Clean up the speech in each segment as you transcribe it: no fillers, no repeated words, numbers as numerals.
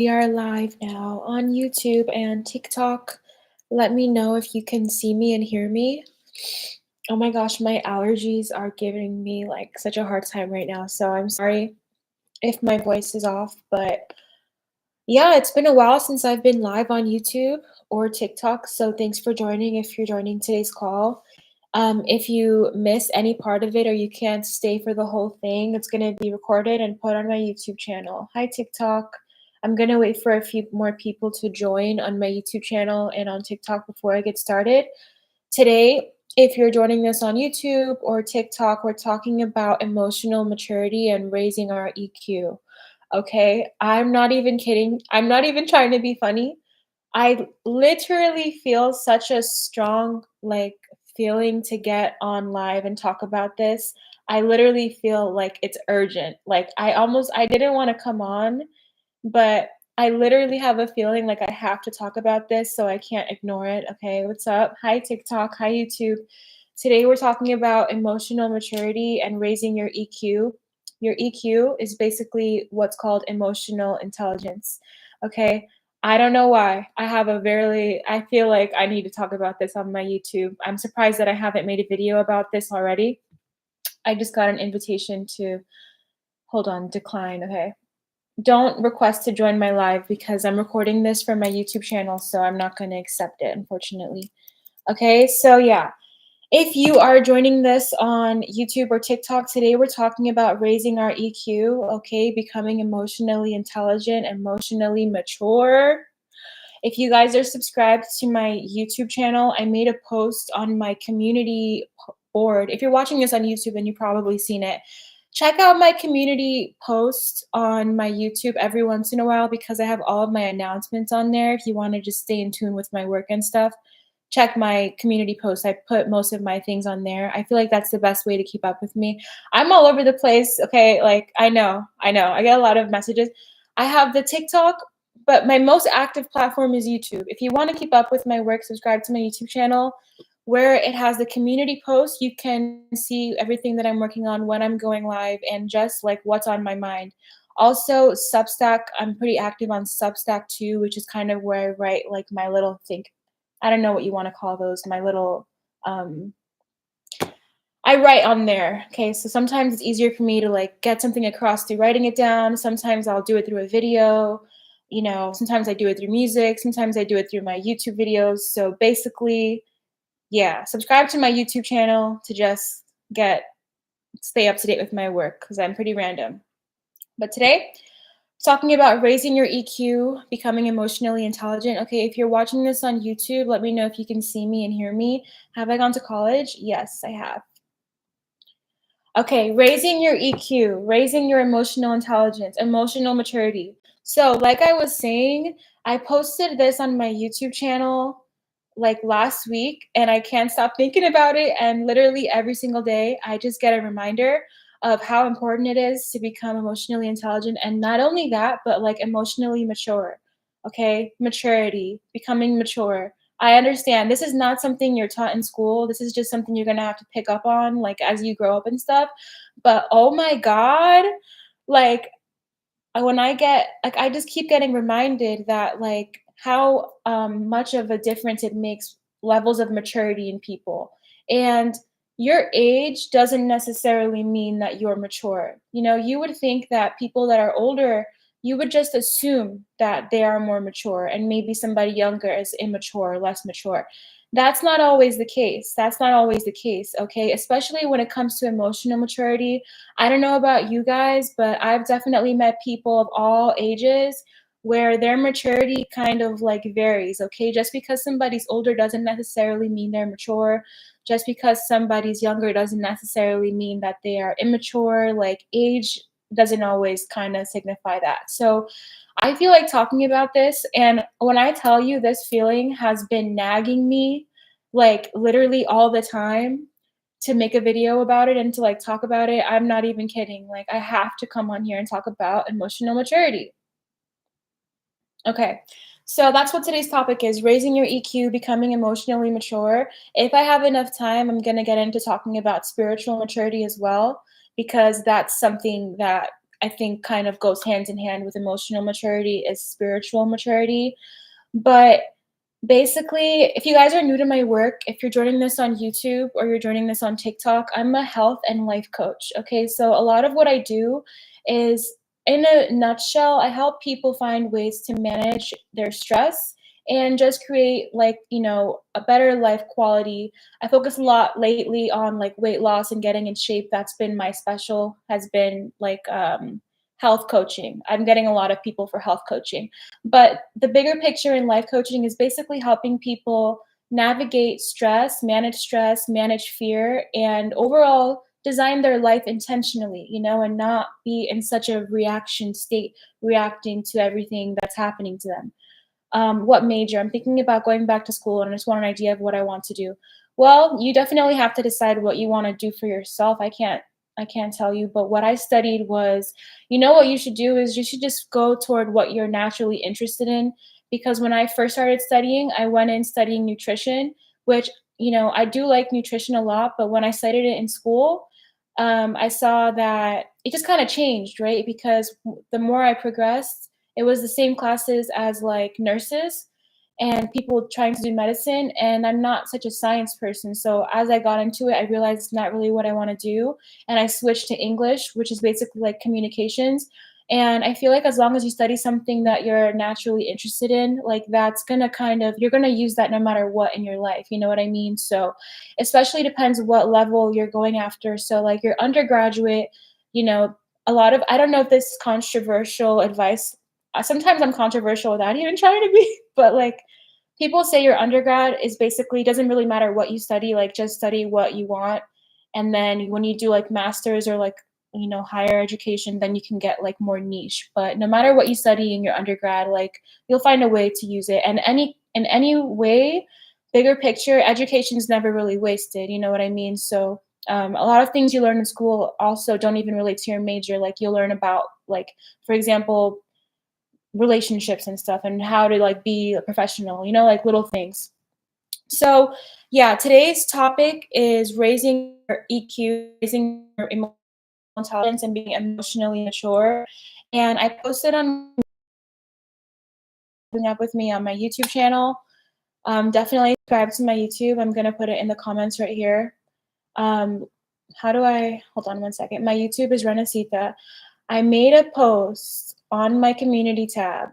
We are live now on YouTube and TikTok. Let me know if you can see me and hear me. Oh my gosh, my allergies are giving me like such a hard time right now. So I'm sorry if my voice is off, but yeah, it's been a while since I've been live on YouTube or TikTok. So thanks for joining if you're joining today's call. If you miss any part of it or you can't stay for the whole thing, it's going to be recorded and put on my YouTube channel. Hi, TikTok. I'm going to wait for a few more people to join on my YouTube channel and on TikTok before I get started. Today, if you're joining this on YouTube or TikTok, we're talking about emotional maturity and raising our EQ. Okay, I'm not even kidding. I'm not even trying to be funny. I literally feel such a strong feeling to get on live and talk about this. I literally feel like it's urgent. Like I didn't want to come on, but I literally have a feeling like I have to talk about this, so I can't ignore it. Okay, what's up? Hi TikTok, hi YouTube. Today we're talking about emotional maturity and raising your EQ. Your EQ is basically what's called emotional intelligence. Okay, I don't know why. I feel like I need to talk about this on my YouTube. I'm surprised that I haven't made a video about this already. I just got an invitation to, hold on, decline. Okay. Don't request to join my live because I'm recording this for my YouTube channel, so I'm not going to accept it, unfortunately. Okay, so yeah. If you are joining this on YouTube or TikTok, today we're talking about raising our EQ, okay, becoming emotionally intelligent, emotionally mature. If you guys are subscribed to my YouTube channel, I made a post on my community board. If you're watching this on YouTube, then you've probably seen it. Check out my community post on my YouTube every once in a while because I have all of my announcements on there. If you want to just stay in tune with my work and stuff, check my community post. I put most of my things on there. I feel like that's the best way to keep up with me. I'm all over the place. Okay, like I know. I get a lot of messages. I have the TikTok, but my most active platform is YouTube. If you want to keep up with my work, subscribe to my YouTube channel where it has the community post. You can see everything that I'm working on when I'm going live and just like what's on my mind. Also, Substack, I'm pretty active on Substack too, which is kind of where I write like my little I don't know what you want to call those, my little I write on there. Okay, so sometimes it's easier for me to like get something across through writing it down. Sometimes I'll do it through a video. Sometimes I do it through music. Sometimes I do it through my YouTube videos. So basically, yeah, subscribe to my YouTube channel to just stay up to date with my work because I'm pretty random. But today, talking about raising your EQ, becoming emotionally intelligent. Okay, if you're watching this on YouTube, let me know if you can see me and hear me. Have I gone to college? Yes, I have. Okay, raising your EQ, raising your emotional intelligence, emotional maturity. So, like I was saying, I posted this on my YouTube channel like last week, and I can't stop thinking about it. And literally every single day, I just get a reminder of how important it is to become emotionally intelligent. And not only that, but like emotionally mature. Okay, maturity, becoming mature. I understand this is not something you're taught in school. This is just something you're going to have to pick up on like as you grow up and stuff. But oh my god, like when I just keep getting reminded that like how much of a difference it makes levels of maturity in people. And your age doesn't necessarily mean that you're mature. You would think that people that are older, you would just assume that they are more mature and maybe somebody younger is immature or less mature. That's not always the case. That's not always the case, okay? Especially when it comes to emotional maturity. I don't know about you guys, but I've definitely met people of all ages where their maturity kind of like varies, okay? Just because somebody's older doesn't necessarily mean they're mature. Just because somebody's younger doesn't necessarily mean that they are immature. Like age doesn't always kind of signify that. So I feel like talking about this, and when I tell you this feeling has been nagging me like literally all the time to make a video about it and to like talk about it. I'm not even kidding. Like I have to come on here and talk about emotional maturity. Okay. So that's what today's topic is, raising your EQ, becoming emotionally mature. If I have enough time, I'm going to get into talking about spiritual maturity as well, because that's something that I think kind of goes hand in hand with emotional maturity is spiritual maturity. But basically, if you guys are new to my work, if you're joining this on YouTube or you're joining this on TikTok, I'm a health and life coach. Okay, so a lot of what I do is, in a nutshell, I help people find ways to manage their stress and just create, like, a better life quality. I focus a lot lately on like weight loss and getting in shape. That's been my special, has been like health coaching. I'm getting a lot of people for health coaching. But the bigger picture in life coaching is basically helping people navigate stress, manage fear, and overall design their life intentionally, and not be in such a reaction state, reacting to everything that's happening to them. What major? I'm thinking about going back to school and I just want an idea of what I want to do. Well, you definitely have to decide what you want to do for yourself. I can't tell you, but what I studied was, what you should do is you should just go toward what you're naturally interested in. Because when I first started studying, I went in studying nutrition, which, I do like nutrition a lot, but when I studied it in school, I saw that it just kind of changed, right? Because the more I progressed, it was the same classes as like nurses and people trying to do medicine. And I'm not such a science person. So as I got into it, I realized it's not really what I want to do. And I switched to English, which is basically like communications. And I feel like as long as you study something that you're naturally interested in, like that's gonna kind of, you're gonna use that no matter what in your life. You know what I mean? So, especially depends what level you're going after. So, like your undergraduate, you know, a lot of, I don't know if this is controversial advice. Sometimes I'm controversial without even trying to be, but like people say your undergrad is basically doesn't really matter what you study, like just study what you want. And then when you do like masters or like, higher education, then you can get like more niche. But no matter what you study in your undergrad, like you'll find a way to use it. And in any way, bigger picture, education is never really wasted. You know what I mean? So a lot of things you learn in school also don't even relate to your major. Like you'll learn about, like, for example, relationships and stuff and how to like be a professional, like little things. So yeah, today's topic is raising your EQ, raising your emotional intelligence and being emotionally mature. And I posted on up with me on my YouTube channel. Definitely subscribe to my YouTube. I'm gonna put it in the comments right here. Um, how do I hold on one second? My YouTube is Renacita. I made a post on my community tab.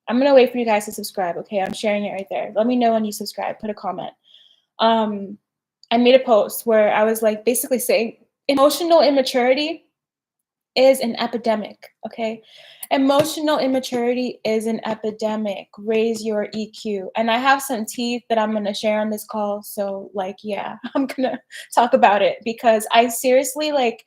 I'm gonna wait for you guys to subscribe. Okay, I'm sharing it right there. Let me know when you subscribe. Put a comment. Um, I made a post where I was like basically saying emotional immaturity is an epidemic. Okay, emotional immaturity is an epidemic. Raise your EQ. And I have some teeth that I'm gonna share on this call. So like, yeah, I'm gonna talk about it because I seriously like,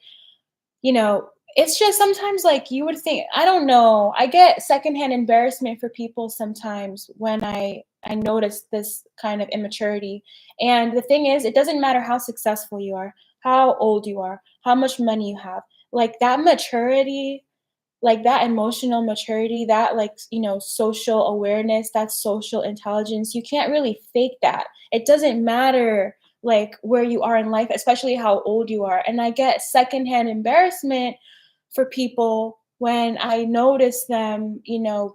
it's just sometimes like you would think, I don't know, I get secondhand embarrassment for people sometimes when I notice this kind of immaturity. And the thing is, it doesn't matter how successful you are, how old you are, how much money you have. Like that maturity, like that emotional maturity, that like, social awareness, that social intelligence, you can't really fake that. It doesn't matter like where you are in life, especially how old you are. And I get secondhand embarrassment for people when I notice them,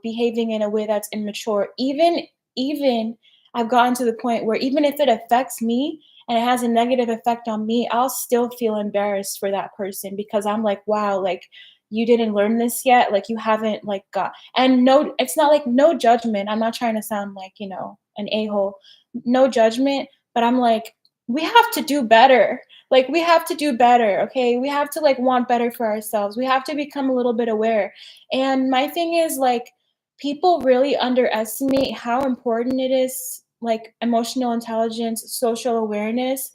behaving in a way that's immature. Even I've gotten to the point where even if it affects me and it has a negative effect on me, I'll still feel embarrassed for that person because I'm like, wow, like you didn't learn this yet, like you haven't like got, and no, it's not like no judgment. I'm not trying to sound like, an a-hole. No judgment, but I'm like, we have to do better. Like we have to do better, okay? We have to like want better for ourselves. We have to become a little bit aware. And my thing is like people really underestimate how important it is, like emotional intelligence, social awareness.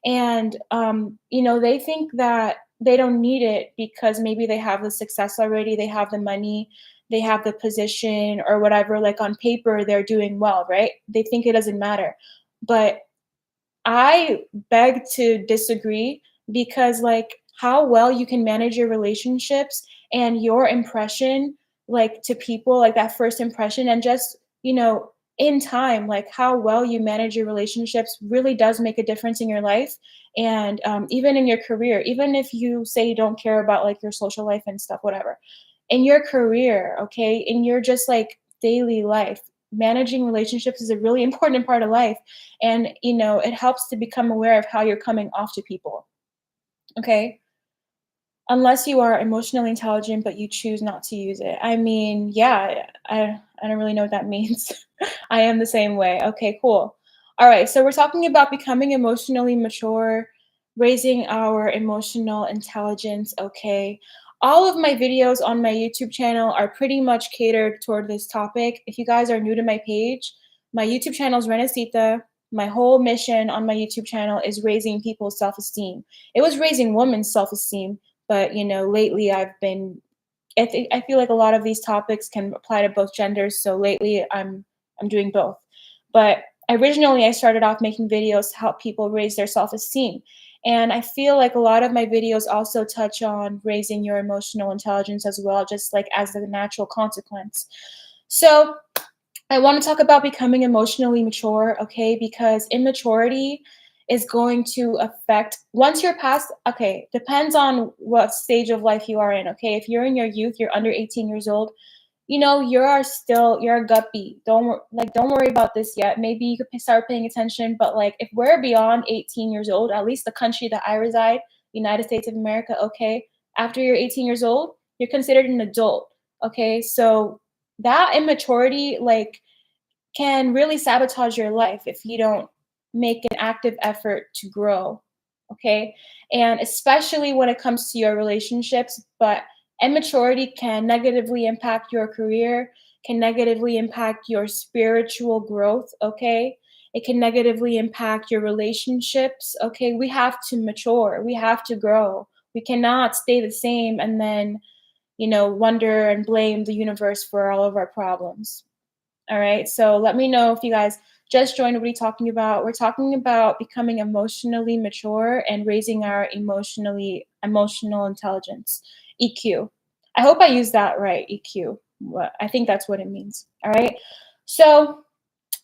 And they think that they don't need it because maybe they have the success already, they have the money, they have the position or whatever, like on paper they're doing well, right? They think it doesn't matter. But I beg to disagree because, like, how well you can manage your relationships and your impression, like, to people, like that first impression, and just, in time, like how well you manage your relationships really does make a difference in your life, and even in your career. Even if you say you don't care about like your social life and stuff, whatever, in your career, okay, in your just like daily life, managing relationships is a really important part of life, and it helps to become aware of how you're coming off to people. Okay, unless you are emotionally intelligent, but you choose not to use it. I mean, yeah, I don't really know what that means. I am the same way. Okay, cool. All right, so we're talking about becoming emotionally mature, raising our emotional intelligence. Okay. All of my videos on my YouTube channel are pretty much catered toward this topic. If you guys are new to my page, my YouTube channel is Renacita. My whole mission on my YouTube channel is raising people's self-esteem. It was raising women's self-esteem, but lately I feel like a lot of these topics can apply to both genders, so lately I'm doing both. But originally I started off making videos to help people raise their self-esteem. And I feel like a lot of my videos also touch on raising your emotional intelligence as well, just like as a natural consequence. So I want to talk about becoming emotionally mature, okay? Because immaturity is going to affect once you're past, okay, depends on what stage of life you are in, okay? If you're in your youth, you're under 18 years old, you're a guppy. Don't worry about this yet. Maybe you could start paying attention, but like if we're beyond 18 years old, at least the country that I reside, United States of America, okay? After you're 18 years old, you're considered an adult, okay? So that immaturity like can really sabotage your life if you don't make an active effort to grow. Okay. And especially when it comes to your relationships, but immaturity can negatively impact your career, can negatively impact your spiritual growth. Okay. It can negatively impact your relationships. Okay. We have to mature, we have to grow. We cannot stay the same and then, wonder and blame the universe for all of our problems. All right. So let me know if you guys just joined. What are we talking about? We're talking about becoming emotionally mature and raising our emotional intelligence, EQ. I hope I used that right, EQ. I think that's what it means. All right. So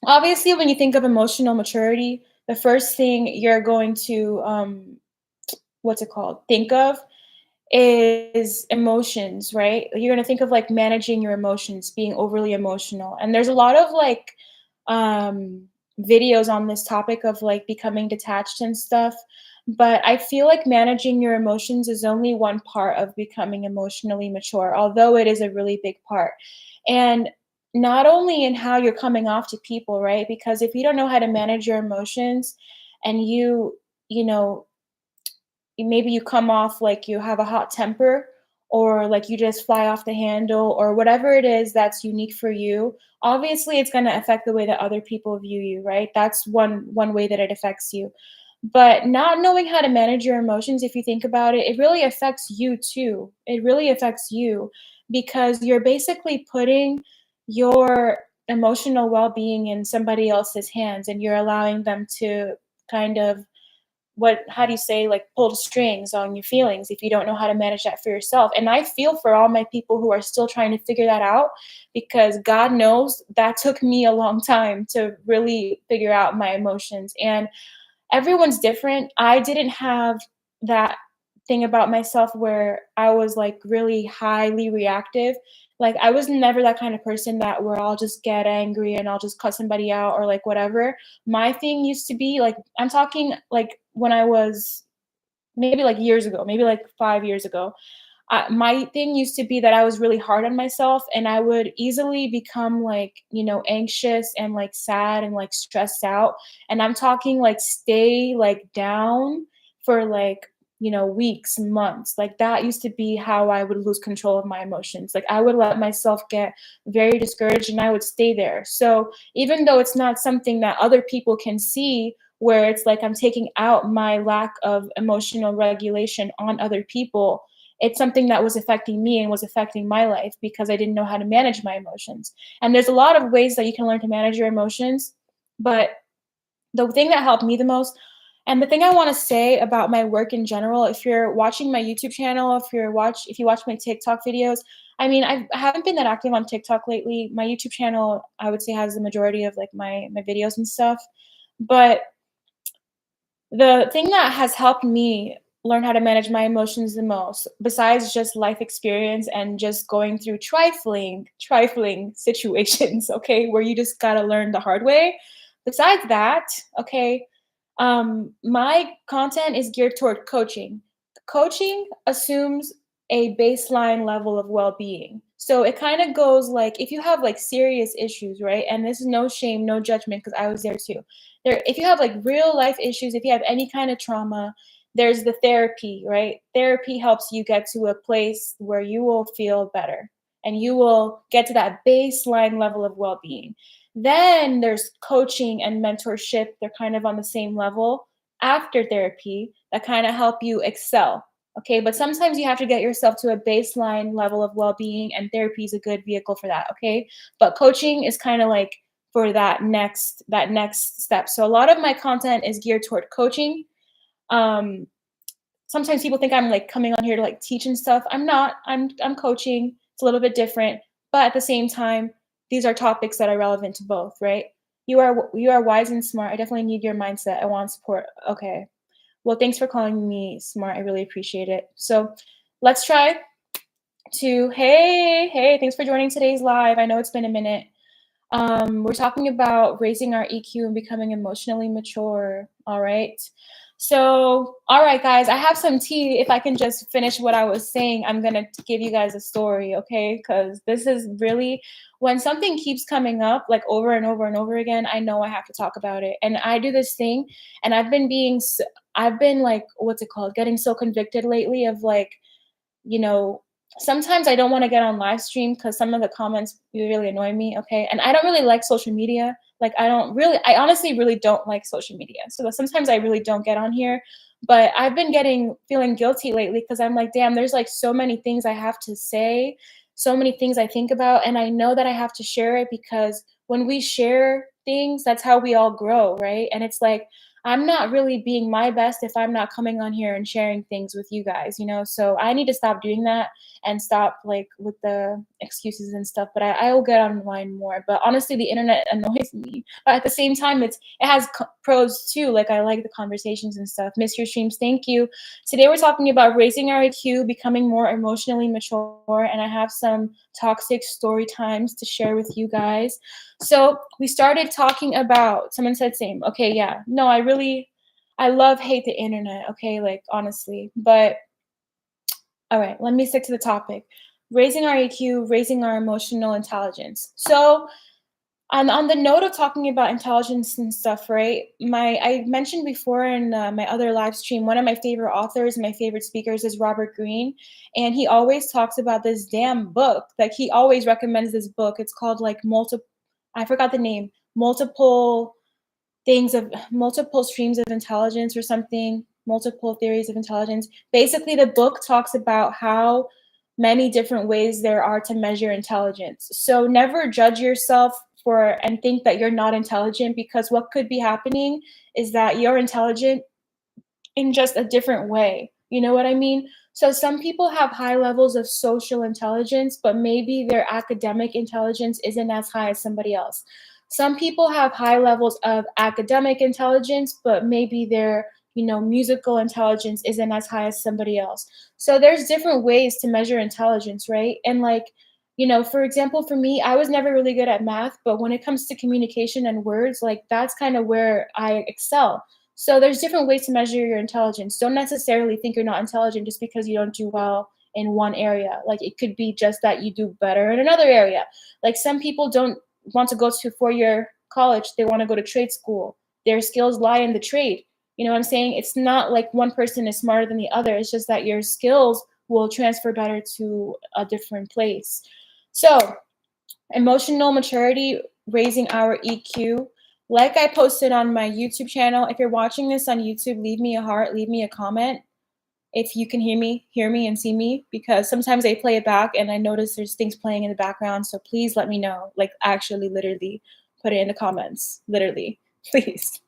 obviously, when you think of emotional maturity, the first thing you're going to what's it called? Think of is emotions, right? You're gonna think of like managing your emotions, being overly emotional. And there's a lot of like um videos on this topic of like becoming detached and stuff. But I feel like managing your emotions is only one part of becoming emotionally mature, although it is a really big part. And not only in how you're coming off to people, right? Because if you don't know how to manage your emotions and you know, maybe you come off like you have a hot temper or like you just fly off the handle or whatever it is that's unique for you, obviously it's going to affect the way that other people view you, right? That's one way that it affects you. But not knowing how to manage your emotions, if you think about it, it really affects you too. It really affects you because you're basically putting your emotional well-being in somebody else's hands and you're allowing them to kind of how do you say, like, pull the strings on your feelings if you don't know how to manage that for yourself. And I feel for all my people who are still trying to figure that out, because God knows that took me a long time to really figure out my emotions. And everyone's different. I didn't have that thing about myself where I was like really highly reactive. Like I was never that kind of person that where I'll just get angry and I'll just cut somebody out or like whatever. My thing used to be like I'm talking like when I was maybe like years ago, maybe like 5 years ago. My thing used to be that I was really hard on myself and I would easily become like, anxious and like sad and like stressed out. And I'm talking like stay like down for like, weeks, months. Like that used to be how I would lose control of my emotions. Like I would let myself get very discouraged and I would stay there. So even though it's not something that other people can see, where it's like I'm taking out my lack of emotional regulation on other people, it's something that was affecting me and was affecting my life because I didn't know how to manage my emotions. And there's a lot of ways that you can learn to manage your emotions, but the thing that helped me the most And the thing I wanna say about my work in general, if you're watching my YouTube channel, if you watch my TikTok videos, I mean, I haven't been that active on TikTok lately. My YouTube channel, I would say, has the majority of, like, my videos and stuff. But the thing that has helped me learn how to manage my emotions the most, besides just life experience and just going through trifling situations, okay, where you just gotta learn the hard way. Besides that, okay, my content is geared toward coaching. Coaching assumes a baseline level of well-being. So it kind of goes like if you have like serious issues, right? And this is no shame, no judgment, because I was there too. There, if you have like real life issues, if you have any kind of trauma, there's the therapy, right? Therapy helps you get to a place where you will feel better and you will get to that baseline level of well-being. Then there's coaching and mentorship. They're kind of on the same level after therapy that kind of help you excel. Okay, but sometimes you have to get yourself to a baseline level of well-being, and therapy is a good vehicle for that. Okay, but coaching is kind of like for that next step. So a lot of my content is geared toward coaching. Um, Sometimes people think I'm like coming on here to like teach and stuff. I'm not. I'm coaching. It's a little bit different, but at the same time, these are topics that are relevant to both, right? You are wise and smart. I definitely need your mindset. I want support. Okay. Well, thanks for calling me smart. I really appreciate it. So, let's try to hey, thanks for joining today's live. I know it's been a minute. We're talking about raising our EQ and becoming emotionally mature. All right. So, all right, guys, I have some tea. If I can just finish what I was saying, I'm going to give you guys a story, okay? Because this is really when something keeps coming up like over and over and over again, I know I have to talk about it. And I do this thing, and I've been like, what's it called? Getting so convicted lately of like, you know, sometimes I don't wanna get on live stream because some of the comments really annoy me, okay? And I don't really like social media. Like, I honestly really don't like social media. So sometimes I really don't get on here, but I've been feeling guilty lately because 'cause I'm like, "Damn, there's, like, so many things I have to say, so many things I think about, and I know that I have to share it because when we share things, that's how we all grow, right?" And it's like, I'm not really being my best if I'm not coming on here and sharing things with you guys, you know? So I need to stop doing that and stop like with the excuses and stuff. But I will get online more. But honestly, the internet annoys me. But at the same time, it has pros too. Like I like the conversations and stuff. Miss your streams, thank you. Today we're talking about raising our IQ, becoming more emotionally mature, and I have some toxic story times to share with you guys. So we started talking about someone said same. Okay, yeah. No, I love hate the internet, okay, like honestly. But all right, let me stick to the topic. Raising our EQ, raising our emotional intelligence. So on the note of talking about intelligence and stuff, right? I mentioned before in my other live stream, one of my favorite authors, my favorite speakers is Robert Greene, and he always talks about this damn book. Like he always recommends this book. It's called like multiple. I forgot the name. Multiple streams of intelligence or something. Multiple theories of intelligence. Basically, the book talks about how many different ways there are to measure intelligence. So never judge yourself for and think that you're not intelligent because what could be happening is that you're intelligent in just a different way. You know what I mean? So some people have high levels of social intelligence, but maybe their academic intelligence isn't as high as somebody else. Some people have high levels of academic intelligence, but maybe their musical intelligence isn't as high as somebody else. So there's different ways to measure intelligence, right? And like, for example, for me, I was never really good at math, but when it comes to communication and words, like that's kind of where I excel. So there's different ways to measure your intelligence. Don't necessarily think you're not intelligent just because you don't do well in one area. Like it could be just that you do better in another area. Like some people don't want to go to 4-year college, they want to go to trade school. Their skills lie in the trade. You know what I'm saying? It's not like one person is smarter than the other. It's just that your skills will transfer better to a different place. So, emotional maturity, raising our EQ. Like I posted on my YouTube channel, if you're watching this on YouTube, leave me a heart, leave me a comment. If you can hear me and see me, because sometimes I play it back and I notice there's things playing in the background. So please let me know. Like actually, literally, put it in the comments. Literally, please.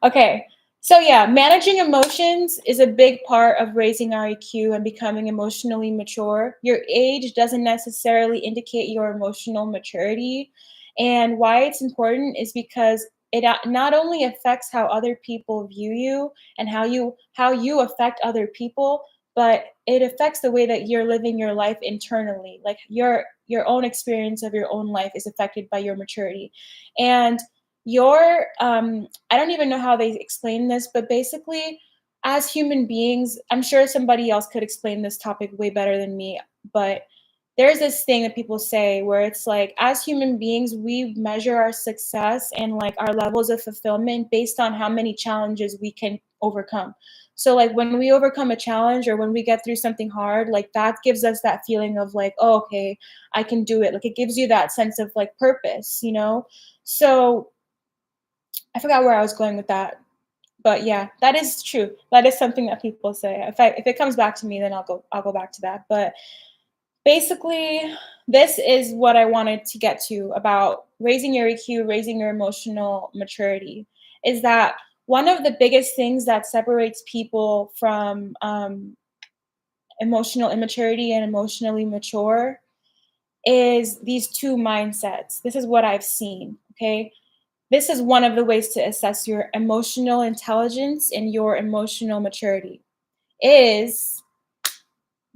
Okay. So yeah, managing emotions is a big part of raising our EQ and becoming emotionally mature. Your age doesn't necessarily indicate your emotional maturity. And why it's important is because it not only affects how other people view you and how you affect other people, but it affects the way that you're living your life internally. Like your own experience of your own life is affected by your maturity. And your I don't even know how they explain this, but basically, as human beings, I'm sure somebody else could explain this topic way better than me, but there's this thing that people say where it's like, as human beings, we measure our success and like our levels of fulfillment based on how many challenges we can overcome. So, like, when we overcome a challenge or when we get through something hard, like that gives us that feeling of like, oh, okay, I can do it. Like, it gives you that sense of like purpose, you know? So, I forgot where I was going with that, but yeah, that is true. That is something that people say. If it comes back to me, then I'll go back to that. But basically, this is what I wanted to get to about raising your EQ, raising your emotional maturity. Is that one of the biggest things that separates people from emotional immaturity and emotionally mature is these two mindsets. This is what I've seen. Okay, this is one of the ways to assess your emotional intelligence and your emotional maturity is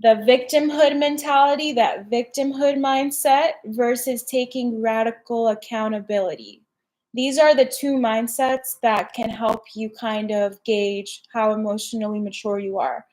the victimhood mentality, that victimhood mindset versus taking radical accountability. These are the two mindsets that can help you kind of gauge how emotionally mature you are.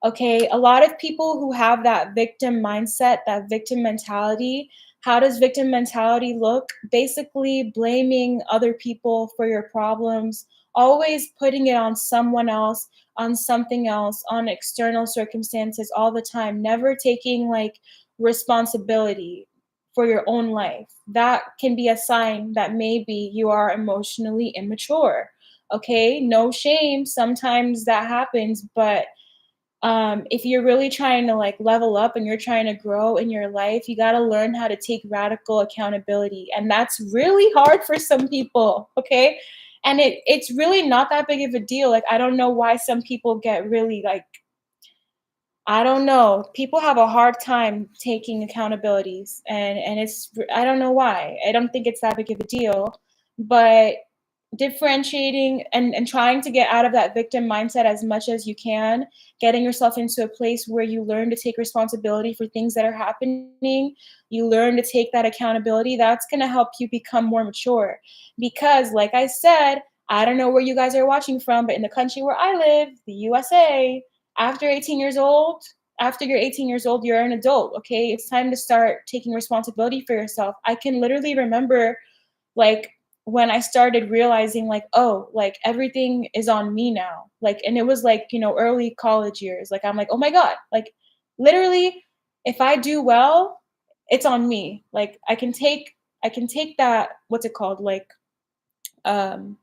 Okay, a lot of people who have that victim mindset, that victim mentality, how does victim mentality look? Basically, blaming other people for your problems, always putting it on someone else, on something else, on external circumstances all the time, never taking like responsibility for your own life. That can be a sign that maybe you are emotionally immature. Okay, no shame. Sometimes that happens, but if you're really trying to like level up and you're trying to grow in your life, you got to learn how to take radical accountability. And that's really hard for some people. Okay. And it's really not that big of a deal. Like, I don't know why some people get really like, I don't know. People have a hard time taking accountabilities, and I don't know why. I don't think it's that big of a deal, but differentiating and trying to get out of that victim mindset as much as you can, getting yourself into a place where you learn to take responsibility for things that are happening, you learn to take that accountability, that's going to help you become more mature. Because like I said, I don't know where you guys are watching from, but in the country where I live, the USA, after 18 years old, after you're 18 years old, you're an adult. Okay, it's time to start taking responsibility for yourself. I can literally remember like when I started realizing like, oh, like everything is on me now. Like, and it was like, early college years. Like, I'm like, oh my God, like literally, if I do well, it's on me. Like I can take that, what's it called? Like um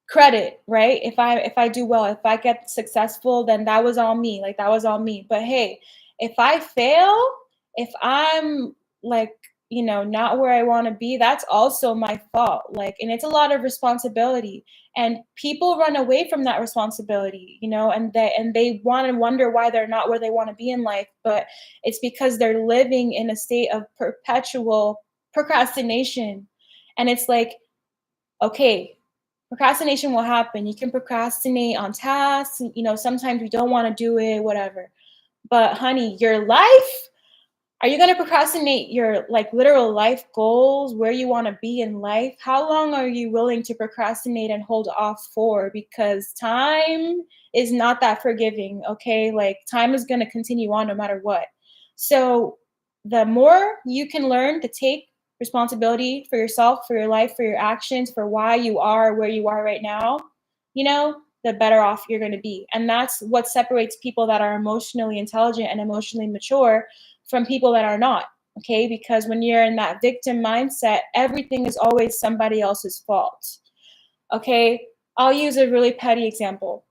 credit, right? If I do well, if I get successful, then that was all me. Like that was all me. But hey, if I fail, if I'm like, not where I want to be, that's also my fault. Like, and it's a lot of responsibility. And people run away from that responsibility, and they want to wonder why they're not where they want to be in life. But it's because they're living in a state of perpetual procrastination. And it's like, okay, procrastination will happen. You can procrastinate on tasks. Sometimes you don't want to do it, whatever. But honey, your life, are you going to procrastinate your like literal life goals, where you want to be in life? How long are you willing to procrastinate and hold off for? Because time is not that forgiving, okay? Like time is going to continue on no matter what. So the more you can learn to take responsibility for yourself, for your life, for your actions, for why you are where you are right now, the better off you're going to be. And that's what separates people that are emotionally intelligent and emotionally mature from people that are not. Okay, because when you're in that victim mindset, everything is always somebody else's fault. Okay, I'll use a really petty example.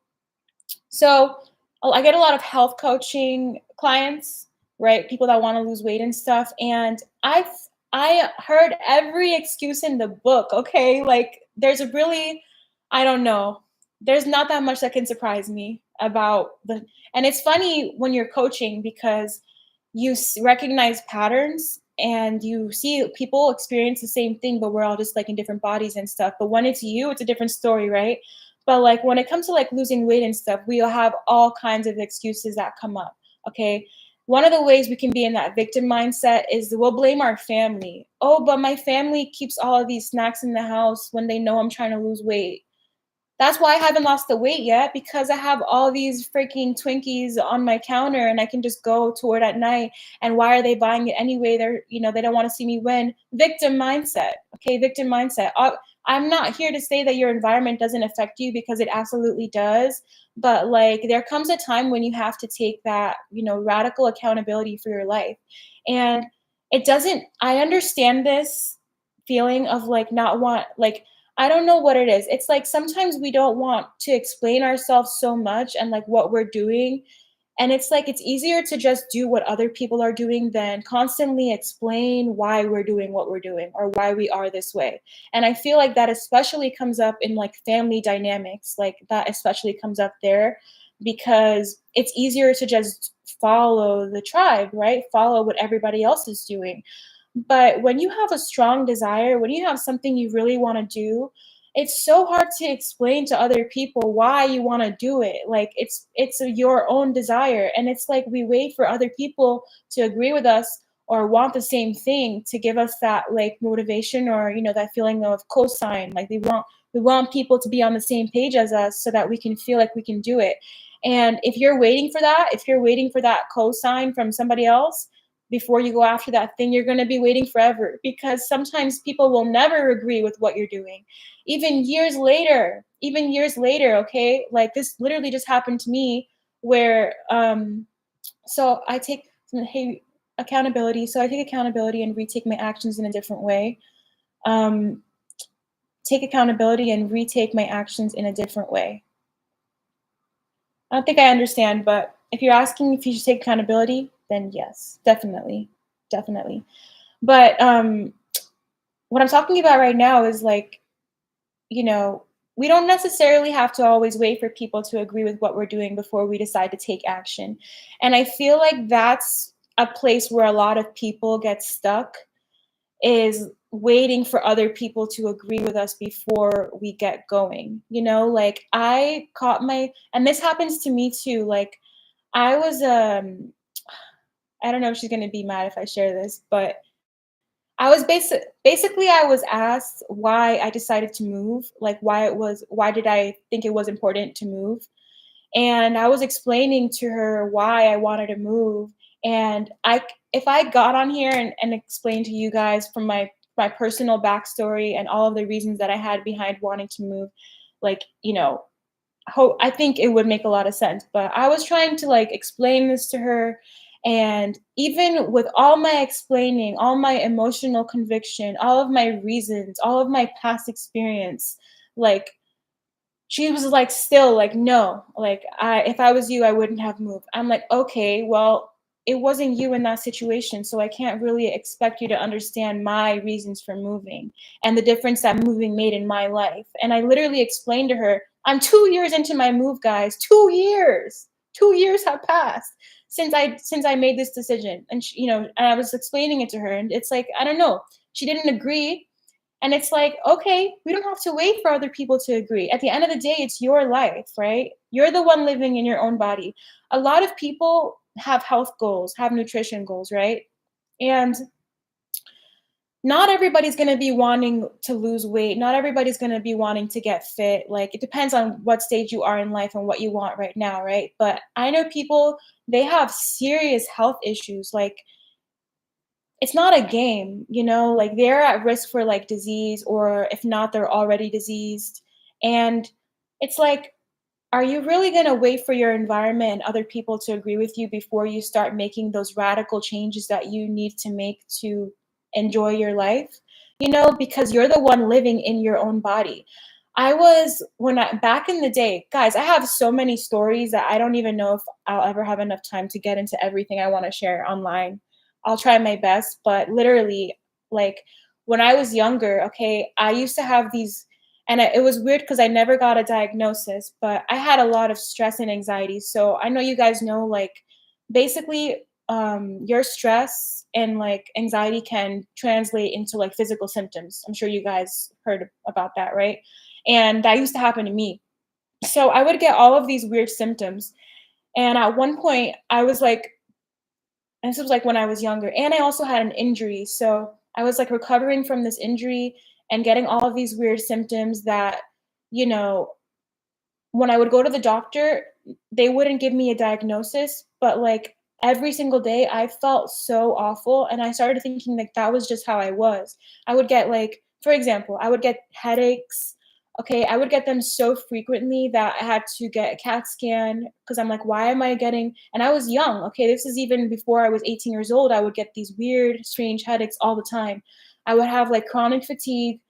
So I get a lot of health coaching clients, right? People that want to lose weight and stuff. And I heard every excuse in the book. Okay, like there's a really, I don't know. there's not that much that can surprise me about the and it's funny when you're coaching because recognize patterns and you see people experience the same thing, but we're all just like in different bodies and stuff. But when it's you, it's a different story, right? But like when it comes to like losing weight and stuff, we'll have all kinds of excuses that come up. Okay. One of the ways we can be in that victim mindset is we'll blame our family. Oh, but my family keeps all of these snacks in the house when they know I'm trying to lose weight. That's why I haven't lost the weight yet, because I have all these freaking Twinkies on my counter and I can just go to it at night. And why are they buying it anyway? They don't want to see me win. Victim mindset. Okay, victim mindset. I'm not here to say that your environment doesn't affect you, because it absolutely does. But like there comes a time when you have to take that, radical accountability for your life. And it doesn't, I understand this feeling of like not want, like, I don't know what it is. It's like sometimes we don't want to explain ourselves so much and like what we're doing. And it's like it's easier to just do what other people are doing than constantly explain why we're doing what we're doing or why we are this way. And I feel like that especially comes up in like family dynamics, like that especially comes up there because it's easier to just follow the tribe, right? Follow what everybody else is doing. But when you have a strong desire, when you have something you really want to do, it's so hard to explain to other people why you want to do it. Like your own desire, and it's like we wait for other people to agree with us or want the same thing to give us that like motivation or that feeling of cosign. Like we want people to be on the same page as us so that we can feel like we can do it. And if you're waiting for that cosign from somebody else before you go after that thing, you're going to be waiting forever, because sometimes people will never agree with what you're doing. Even years later, okay? Like this literally just happened to me where so I take hey accountability. So I take accountability and retake my actions in a different way. Um take accountability and retake my actions in a different way. I don't think I understand, but if you're asking if you should take accountability, then yes, definitely. Definitely. But what I'm talking about right now is like, you know, we don't necessarily have to always wait for people to agree with what we're doing before we decide to take action. And I feel like that's a place where a lot of people get stuck, is waiting for other people to agree with us before we get going. Like and this happens to me too. Like I was I don't know if she's going to be mad if I share this, but I was basically I was asked why I decided to move, like why did I think it was important to move? And I was explaining to her why I wanted to move. And if I got on here and explained to you guys from my personal backstory and all of the reasons that I had behind wanting to move, like, I think it would make a lot of sense. But I was trying to like explain this to her. And even with all my explaining, all my emotional conviction, all of my reasons, all of my past experience, like she was like still like no, like if I was you I wouldn't have moved. I'm like, okay, well, it wasn't you in that situation, so I can't really expect you to understand my reasons for moving and the difference that moving made in my life. And I literally explained to her, I'm 2 years into my move, guys. 2 years. 2 years have passed since I made this decision. And and I was explaining it to her, and it's like, I don't know, she didn't agree. And it's like, okay, we don't have to wait for other people to agree. At the end of the day, it's your life, right? You're the one living in your own body. A lot of people have health goals, have nutrition goals, right? And not everybody's going to be wanting to lose weight. Not everybody's going to be wanting to get fit. Like, it depends on what stage you are in life and what you want right now, right? But I know people, they have serious health issues. Like, it's not a game, like they're at risk for like disease, or if not, they're already diseased. And it's like, are you really going to wait for your environment and other people to agree with you before you start making those radical changes that you need to make to enjoy your life? Because you're the one living in your own body. Back in the day, guys, I have so many stories that I don't even know if I'll ever have enough time to get into everything I want to share online. I'll try my best, but literally, like when I was younger, okay, I used to have these And it was weird because I never got a diagnosis, but I had a lot of stress and anxiety. So I know you guys know, like, basically, your stress and like anxiety can translate into like physical symptoms. I'm sure you guys heard about that, right? And that used to happen to me. So I would get all of these weird symptoms. And at one point, I was like, and this was like when I was younger, and I also had an injury. So I was like recovering from this injury and getting all of these weird symptoms that, you know, when I would go to the doctor, they wouldn't give me a diagnosis, but, like, every single day, I felt so awful, and I started thinking, like, that was just how I was. I would get, like for example, I would get headaches, okay? I would get them so frequently that I had to get a CAT scan because 'cause I'm like, "Why am I getting" and I was young, okay? This is even before I was 18 years old, I would get these weird, strange headaches all the time. I would have, like, chronic fatigue,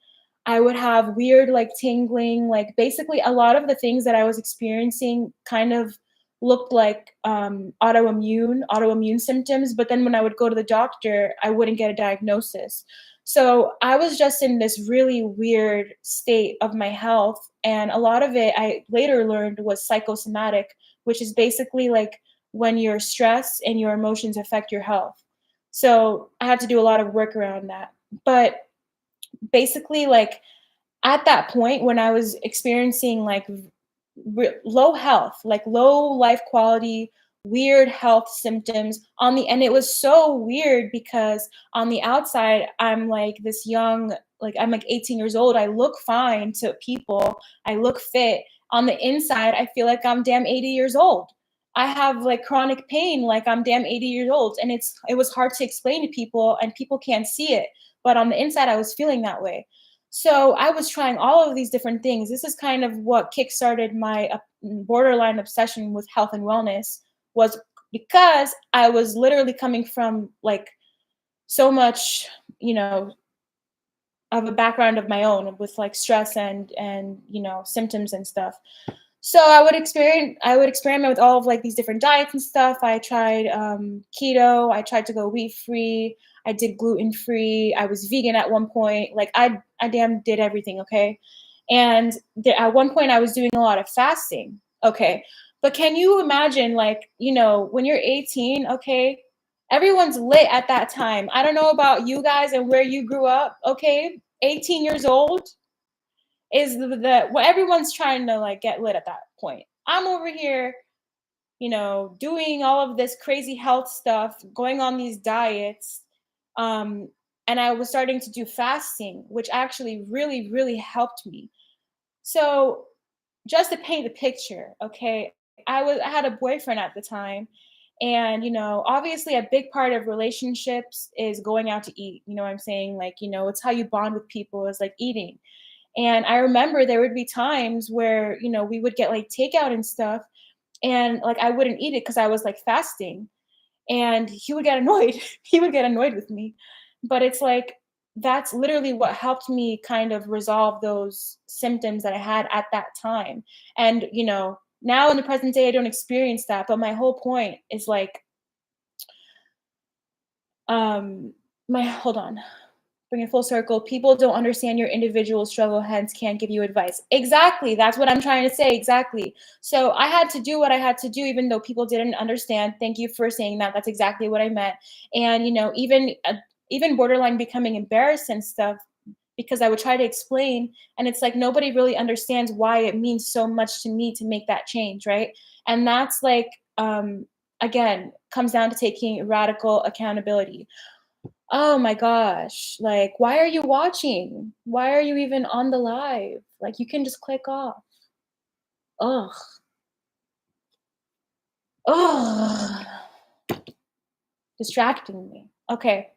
I would have weird, like, tingling, like, basically a lot of the things that I was experiencing kind of looked like, autoimmune symptoms, but then when I would go to the doctor, I wouldn't get a diagnosis. So, I was just in this really weird state of my health, and a lot of it I later learned was psychosomatic, which is basically, like, when your stress and your emotions affect your health. So, I had to do a lot of work around that. But basically, like, at that point when I was experiencing like low health, like low life quality, weird health symptoms on the and it was so weird because on the outside I'm like this young like I'm like 18 years old. I look fine to people. I look fit. On the inside, I feel like I'm damn 80 years old. I have like chronic pain like I'm damn 80 years old and it was hard to explain to people and people can't see it. But on the inside I was feeling that way. So I was trying all of these different things. This is kind of what kickstarted my borderline obsession with health and wellness was because I was literally coming from like so much, you know, of a background of my own with like stress and symptoms and stuff. So I would experiment with all of like these different diets and stuff. I tried keto, I tried to go wheat free, I did gluten free, I was vegan at one point. Like I damn did everything, okay? And at one point I was doing a lot of fasting. Okay. But can you imagine like, when you're 18, okay? Everyone's lit at that time. I don't know about you guys and where you grew up, okay? 18 years old, is the what everyone's trying to like get lit at that point. I'm over here, doing all of this crazy health stuff, going on these diets, um, and I was starting to do fasting, which actually really, really helped me. So just to paint the picture, okay, I had a boyfriend at the time, and obviously a big part of relationships is going out to eat. You know what I'm saying? Like, it's how you bond with people is like eating. And I remember there would be times where, we would get like takeout and stuff, and like I wouldn't eat it because I was like fasting. And he would get annoyed. He would get annoyed with me. But it's like that's literally what helped me kind of resolve those symptoms that I had at that time. And, now in the present day, I don't experience that. But my whole point is like, my hold on. Bring it full circle. People don't understand your individual struggle, hence can't give you advice. Exactly. That's what I'm trying to say. Exactly. So I had to do what I had to do, even though people didn't understand. Thank you for saying that. That's exactly what I meant. And even borderline becoming embarrassed and stuff because I would try to explain, and it's like nobody really understands why it means so much to me to make that change, right? And that's like again comes down to taking radical accountability. Oh my gosh. Like, why are you watching? Why are you even on the live? Like, you can just click off. Ugh. Ugh. Distracting me. Okay.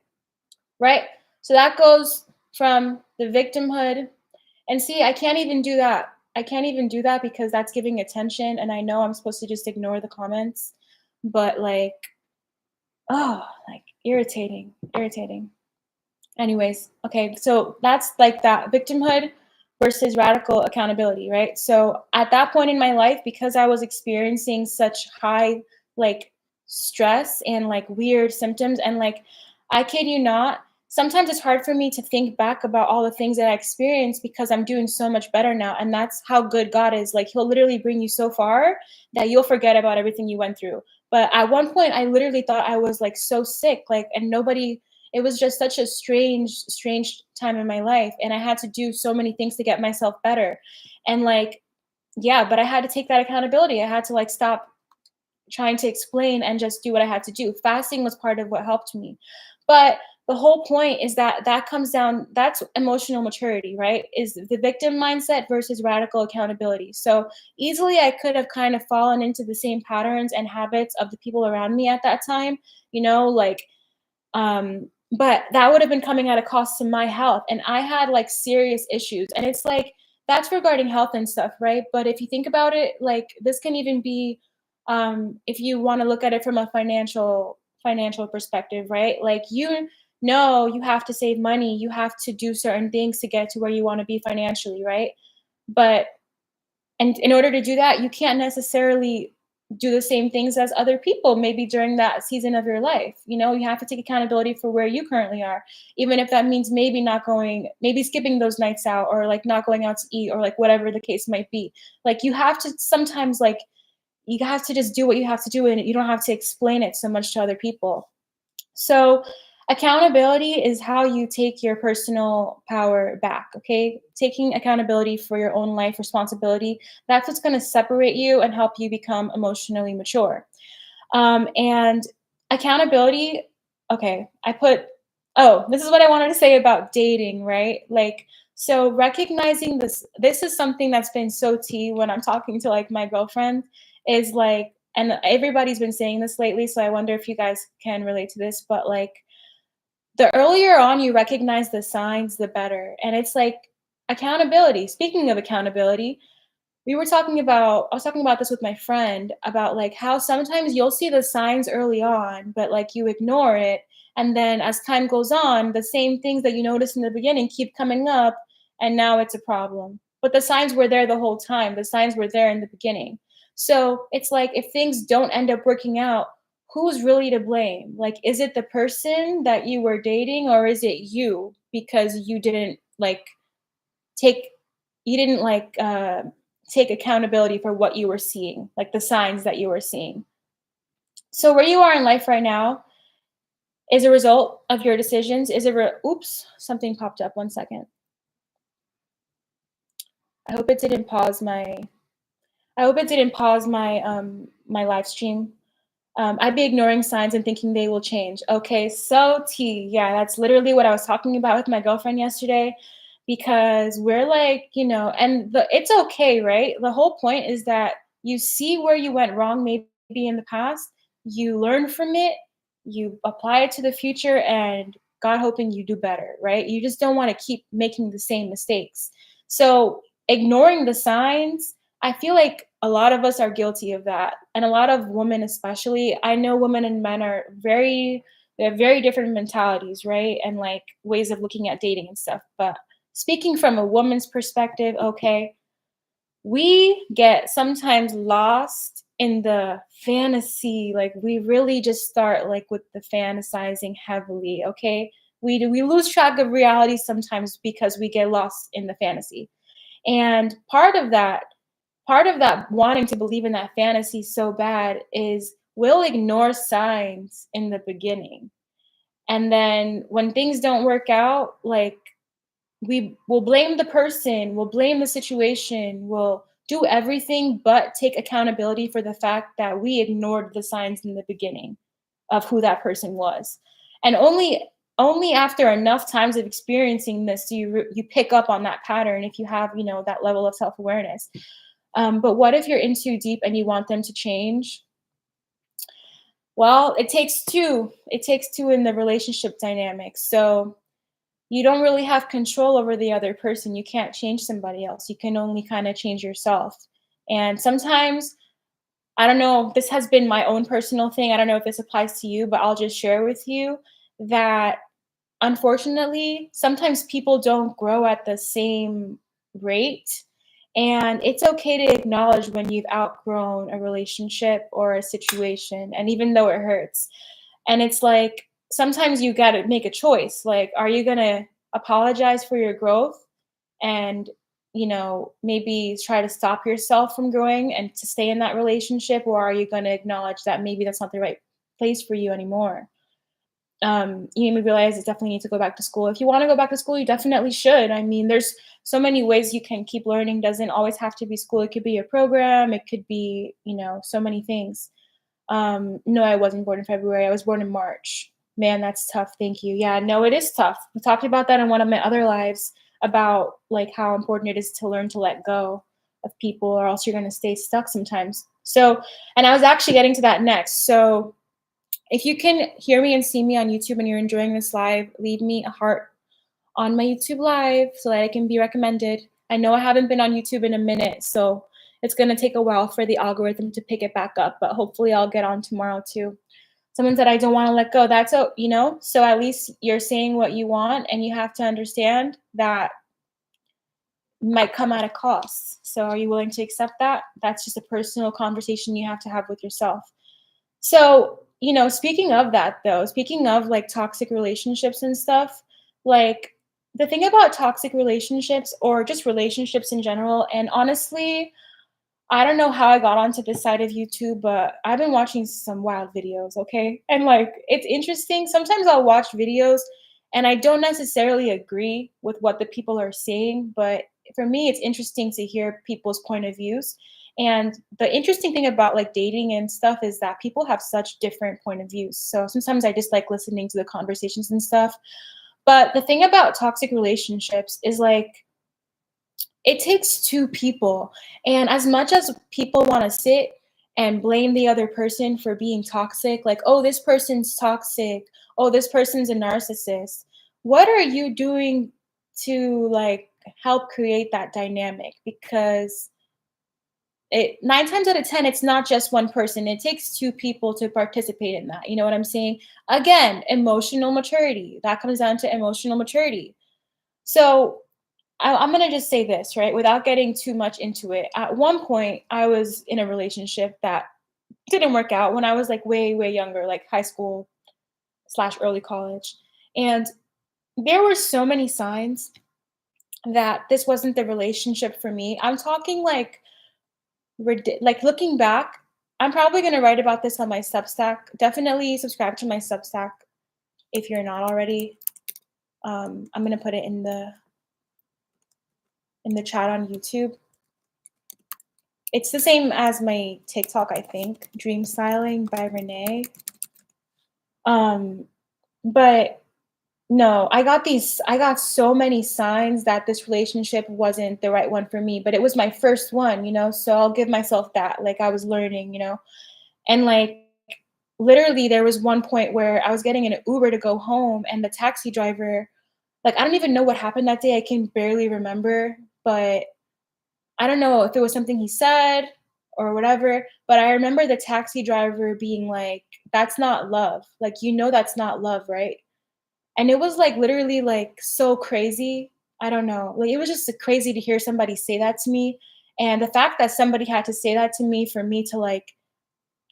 Right. So that goes from the victimhood. And see, I can't even do that. I can't even do that because that's giving attention. And I know I'm supposed to just ignore the comments. But like, oh, like irritating, irritating. Anyways, okay, so that's like that victimhood versus radical accountability, right? So at that point in my life, because I was experiencing such high like stress and like weird symptoms, and like I kid you not, sometimes it's hard for me to think back about all the things that I experienced because I'm doing so much better now. And that's how good God is. Like, He'll literally bring you so far that you'll forget about everything you went through. But at one point, I literally thought I was like so sick, like, and nobody, it was just such a strange time in my life. And I had to do so many things to get myself better. And like, yeah, but I had to take that accountability. I had to like stop trying to explain and just do what I had to do. Fasting was part of what helped me. But the whole point is that that comes down, that's emotional maturity, right? Is the victim mindset versus radical accountability. So easily I could have kind of fallen into the same patterns and habits of the people around me at that time, like but that would have been coming at a cost to my health, and I had, like, serious issues, and it's like, that's regarding health and stuff, right? But if you think about it, like, this can even be, if you wanna look at it from a financial perspective, right? Like, you have to save money, you have to do certain things to get to where you wanna be financially, right? But and in order to do that, you can't necessarily do the same things as other people maybe during that season of your life. You have to take accountability for where you currently are, even if that means maybe skipping those nights out, or like not going out to eat, or like whatever the case might be. Like, you have to sometimes, like, you have to just do what you have to do, and you don't have to explain it so much to other people. So, accountability is how you take your personal power back, okay? Taking accountability for your own life responsibility, that's what's going to separate you and help you become emotionally mature. And accountability, okay, this is what I wanted to say about dating, right? Like, so recognizing this is something that's been so tea when I'm talking to like my girlfriend, is like, and everybody's been saying this lately, so I wonder if you guys can relate to this, but like, the earlier on you recognize the signs, the better. And it's like accountability. Speaking of accountability, I was talking about this with my friend about like how sometimes you'll see the signs early on, but like you ignore it. And then as time goes on, the same things that you noticed in the beginning keep coming up, and now it's a problem. But the signs were there the whole time. The signs were there in the beginning. So it's like, if things don't end up working out, who's really to blame? Like, is it the person that you were dating, or is it you because take you didn't like take accountability for what you were seeing, like the signs that you were seeing. So where you are in life right now is a result of your decisions. Oops, something popped up. 1 second. I hope it didn't pause my. I hope it didn't pause my live stream. I'd be ignoring signs and thinking they will change. Okay, so T, yeah, that's literally what I was talking about with my girlfriend yesterday, because we're like, it's okay, right? The whole point is that you see where you went wrong, maybe in the past, you learn from it, you apply it to the future, and God hoping you do better, right? You just don't want to keep making the same mistakes. So ignoring the signs, I feel like a lot of us are guilty of that, and a lot of women especially. I know women and men they have very different mentalities, right? And like ways of looking at dating and stuff. But speaking from a woman's perspective, okay, we get sometimes lost in the fantasy. Like, we really just start like with the fantasizing heavily, okay? We lose track of reality sometimes because we get lost in the fantasy. And part of that wanting to believe in that fantasy so bad is we'll ignore signs in the beginning. And then when things don't work out, like, we will blame the person, we'll blame the situation, we'll do everything but take accountability for the fact that we ignored the signs in the beginning of who that person was. And only after enough times of experiencing this do you pick up on that pattern, if you have, that level of self-awareness. But what if you're in too deep and you want them to change? Well, it takes two. It takes two in the relationship dynamic. So you don't really have control over the other person. You can't change somebody else. You can only kind of change yourself. And sometimes, I don't know, this has been my own personal thing. I don't know if this applies to you, but I'll just share with you that unfortunately, sometimes people don't grow at the same rate. And it's okay to acknowledge when you've outgrown a relationship or a situation, and even though it hurts. And it's like, sometimes you got to make a choice. Like, are you going to apologize for your growth and, maybe try to stop yourself from growing and to stay in that relationship? Or are you going to acknowledge that maybe that's not the right place for you anymore? You made me realize you definitely need to go back to school. If you want to go back to school, you definitely should. I mean, there's so many ways you can keep learning. Doesn't always have to be school. It could be a program. It could be, so many things. No, I wasn't born in February. I was born in March. Man, that's tough. Thank you. Yeah, no, it is tough. We talked about that in one of my other lives about like how important it is to learn to let go of people, or else you're going to stay stuck sometimes. So, and I was actually getting to that next. So, if you can hear me and see me on YouTube and you're enjoying this live, leave me a heart on my YouTube live so that I can be recommended. I know I haven't been on YouTube in a minute, so it's going to take a while for the algorithm to pick it back up, but hopefully I'll get on tomorrow too. Someone said I don't want to let go. That's so at least you're saying what you want, and you have to understand that might come at a cost. So are you willing to accept that? That's just a personal conversation you have to have with yourself. So, speaking of that though, speaking of like toxic relationships and stuff, like the thing about toxic relationships or just relationships in general, and honestly, I don't know how I got onto this side of YouTube, but I've been watching some wild videos, okay? And like it's interesting. Sometimes I'll watch videos and I don't necessarily agree with what the people are saying, but for me it's interesting to hear people's point of views. And the interesting thing about like dating and stuff is that people have such different point of views. So sometimes I just like listening to the conversations and stuff. But the thing about toxic relationships is like it takes two people. And as much as people want to sit and blame the other person for being toxic, like, oh, this person's toxic, oh, this person's a narcissist, what are you doing to like help create that dynamic? Because it 9 times out of 10, it's not just one person. It takes two people to participate in that. You know what I'm saying? Again, emotional maturity. That comes down to emotional maturity. So I'm gonna just say this, right? Without getting too much into it. At one point, I was in a relationship that didn't work out when I was like way, way younger, like high school slash early college. And there were so many signs that this wasn't the relationship for me. I'm talking like like looking back, I'm probably gonna write about this on my Substack. Definitely subscribe to my Substack if you're not already. I'm gonna put it in the chat on YouTube. It's the same as my TikTok, I think, Dream Styling by Renee. Um, but no, I got so many signs that this relationship wasn't the right one for me, but it was my first one, so I'll give myself that. Like I was learning, and like literally there was one point where I was getting an Uber to go home and the taxi driver, like I don't even know what happened that day. I can barely remember, but I don't know if it was something he said or whatever, but I remember the taxi driver being like, "That's not love. Like, that's not love, right?" And it was like literally like so crazy. I don't know. Like it was just crazy to hear somebody say that to me. And the fact that somebody had to say that to me for me to like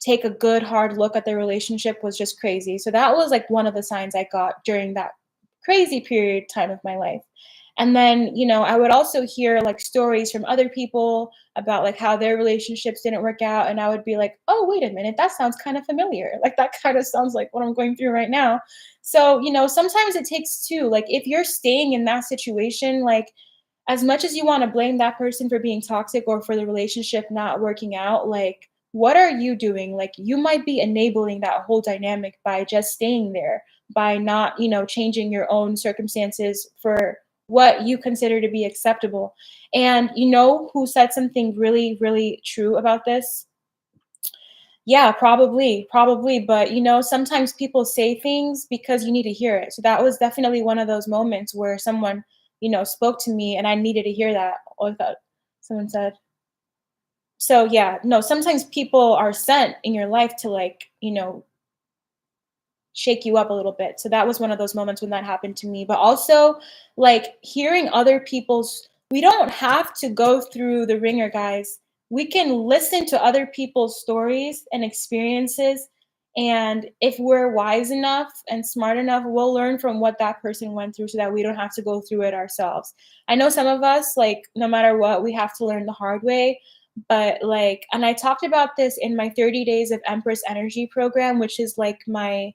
take a good hard look at the relationship was just crazy. So that was like one of the signs I got during that crazy period time of my life. And then, I would also hear like stories from other people about like how their relationships didn't work out. And I would be like, oh, wait a minute, that sounds kind of familiar. Like that kind of sounds like what I'm going through right now. So, sometimes it takes two. Like if you're staying in that situation, like as much as you want to blame that person for being toxic or for the relationship not working out, like what are you doing? Like you might be enabling that whole dynamic by just staying there, by not, changing your own circumstances for what you consider to be acceptable. And who said something really, really true about this? Yeah, probably, probably. But sometimes people say things because you need to hear it. So that was definitely one of those moments where someone, spoke to me and I needed to hear that. Or that someone said. So yeah, no, sometimes people are sent in your life to like, shake you up a little bit. So that was one of those moments when that happened to me. But also like hearing other people's we don't have to go through the ringer, guys. We can listen to other people's stories and experiences And if we're wise enough and smart enough, we'll learn from what that person went through so that we don't have to go through it ourselves. I know some of us, like, no matter what, we have to learn the hard way. But like, and I talked about this in my 30 days of Empress Energy program, which is like my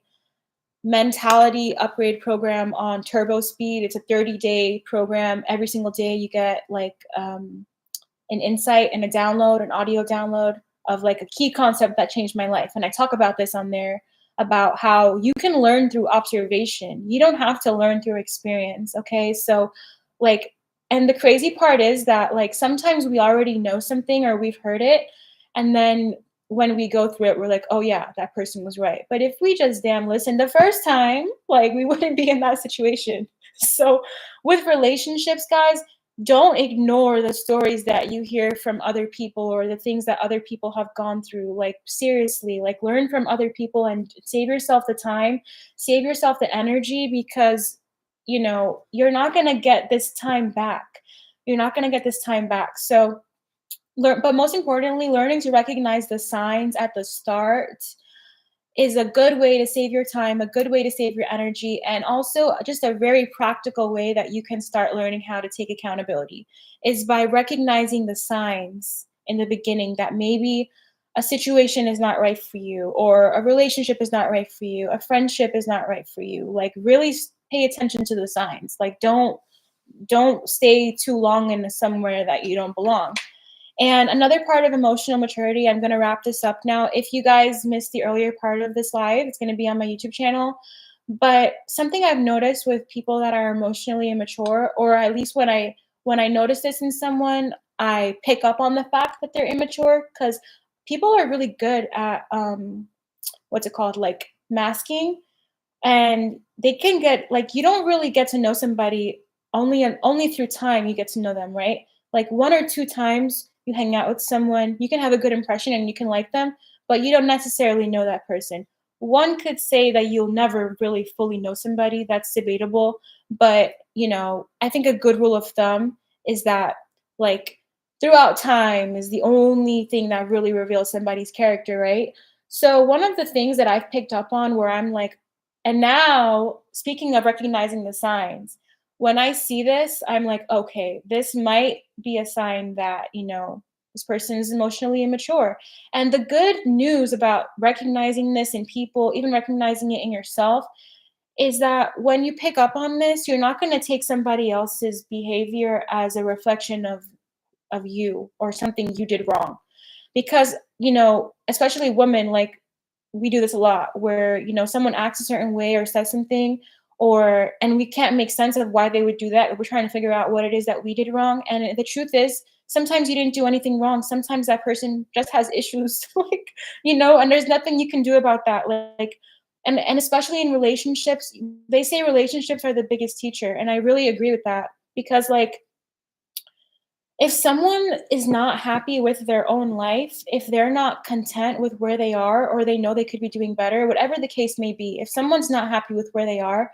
mentality upgrade program on turbo speed. It's a 30-day program. Every single day you get like an insight and a download, an audio download of like a key concept that changed my life. And I talk about this on there about how you can learn through observation. You don't have to learn through experience. Okay. So, like, and the crazy part is that, like, sometimes we already know something or we've heard it. And then when we go through it, we're like, oh, yeah, that person was right. But if we just damn listened the first time, like, we wouldn't be in that situation. So, with relationships, guys, don't ignore the stories that you hear from other people or the things that other people have gone through. Like, seriously, like, learn from other people and save yourself the time, save yourself the energy, because you're not going to get this time back. You're not going to get this time back. So learn, but most importantly, learning to recognize the signs at the start is a good way to save your time, a good way to save your energy, and also just a very practical way that you can start learning how to take accountability is by recognizing the signs in the beginning that maybe a situation is not right for you, or a relationship is not right for you, a friendship is not right for you. Like, really pay attention to the signs. Like, don't stay too long in somewhere that you don't belong. And another part of emotional maturity, I'm going to wrap this up now. If you guys missed the earlier part of this live, it's going to be on my YouTube channel. But something I've noticed with people that are emotionally immature, or at least when I notice this in someone, I pick up on the fact that they're immature, because people are really good at what's it called, like, masking. And they can get, like, you don't really get to know somebody only through time. You get to know them, right? Like, one or two times you hang out with someone, you can have a good impression and you can like them, but you don't necessarily know that person. One could say that you'll never really fully know somebody. That's debatable. But I think a good rule of thumb is that, like, throughout time is the only thing that really reveals somebody's character, right? So one of the things that I've picked up on, where I'm like, and now, speaking of recognizing the signs, when I see this, I'm like, okay, this might be a sign that, this person is emotionally immature. And the good news about recognizing this in people, even recognizing it in yourself, is that when you pick up on this, you're not going to take somebody else's behavior as a reflection of you or something you did wrong. Because, especially women, like, we do this a lot where, someone acts a certain way or says something, and we can't make sense of why they would do that. We're trying to figure out what it is that we did wrong. And the truth is, sometimes you didn't do anything wrong. Sometimes that person just has issues, like, and there's nothing you can do about that. Like, and especially in relationships, they say relationships are the biggest teacher. And I really agree with that, because, like, if someone is not happy with their own life, if they're not content with where they are, or they know they could be doing better, whatever the case may be, if someone's not happy with where they are,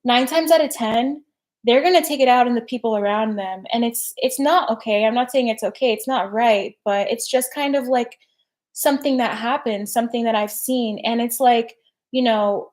9 times out of 10, they're going to take it out on the people around them. And it's not okay. I'm not saying it's okay. It's not right, but it's just kind of like something that happens, something that I've seen. And it's like, you know,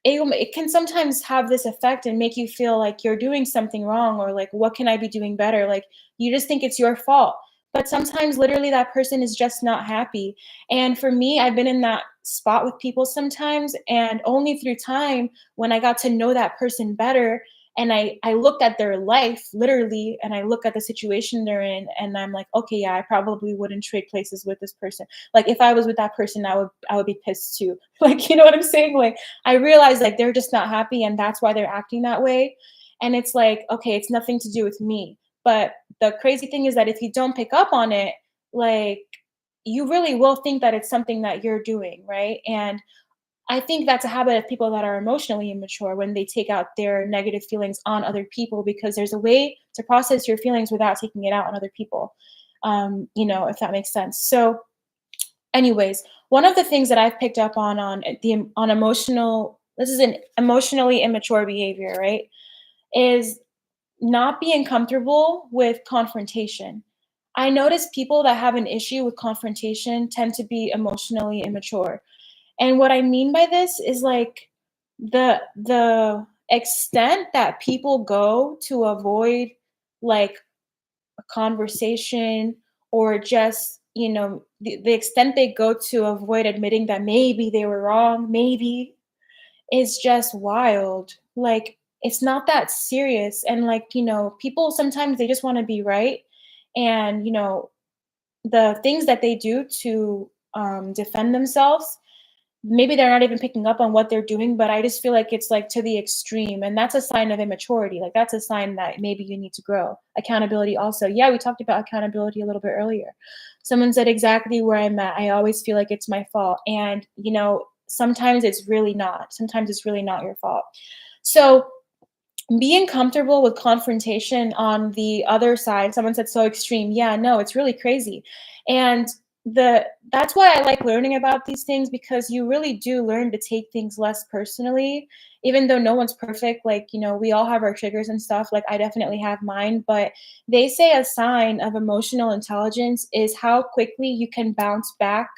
it can sometimes have this effect and make you feel like you're doing something wrong, or like, what can I be doing better? Like, you just think it's your fault. But sometimes literally that person is just not happy. And for me, I've been in that spot with people sometimes, and only through time, when I got to know that person better, and I looked at their life literally, and I look at the situation they're in, and I'm like, okay, yeah, I probably wouldn't trade places with this person. Like, if I was with that person, I would be pissed too. Like, you know what I'm saying? Like, I realize, like, they're just not happy and that's why they're acting that way. And it's like, okay, it's nothing to do with me. But the crazy thing is that if you don't pick up on it, like, you really will think that it's something that you're doing, right? And I think that's a habit of people that are emotionally immature, when they take out their negative feelings on other people, because there's a way to process your feelings without taking it out on other people. If that makes sense. So, anyways, one of the things that I've picked up on emotional, this is an emotionally immature behavior, right? Is not being comfortable with confrontation. I notice people that have an issue with confrontation tend to be emotionally immature. And what I mean by this is like the extent that people go to avoid like a conversation, or just, the extent they go to avoid admitting that maybe they were wrong, maybe, is just wild. Like, it's not that serious. And like, people sometimes they just want to be right. And the things that they do to defend themselves, maybe they're not even picking up on what they're doing, but I just feel like it's like to the extreme. And that's a sign of immaturity. Like, that's a sign that maybe you need to grow. Accountability, also. Yeah, we talked about accountability a little bit earlier. Someone said exactly where I'm at. I always feel like it's my fault. And, sometimes it's really not. Sometimes it's really not your fault. So, being comfortable with confrontation on the other side, someone said so extreme. Yeah, no, it's really crazy. And that's why I like learning about these things, because you really do learn to take things less personally, even though no one's perfect. Like, we all have our triggers and stuff. Like, I definitely have mine, but they say a sign of emotional intelligence is how quickly you can bounce back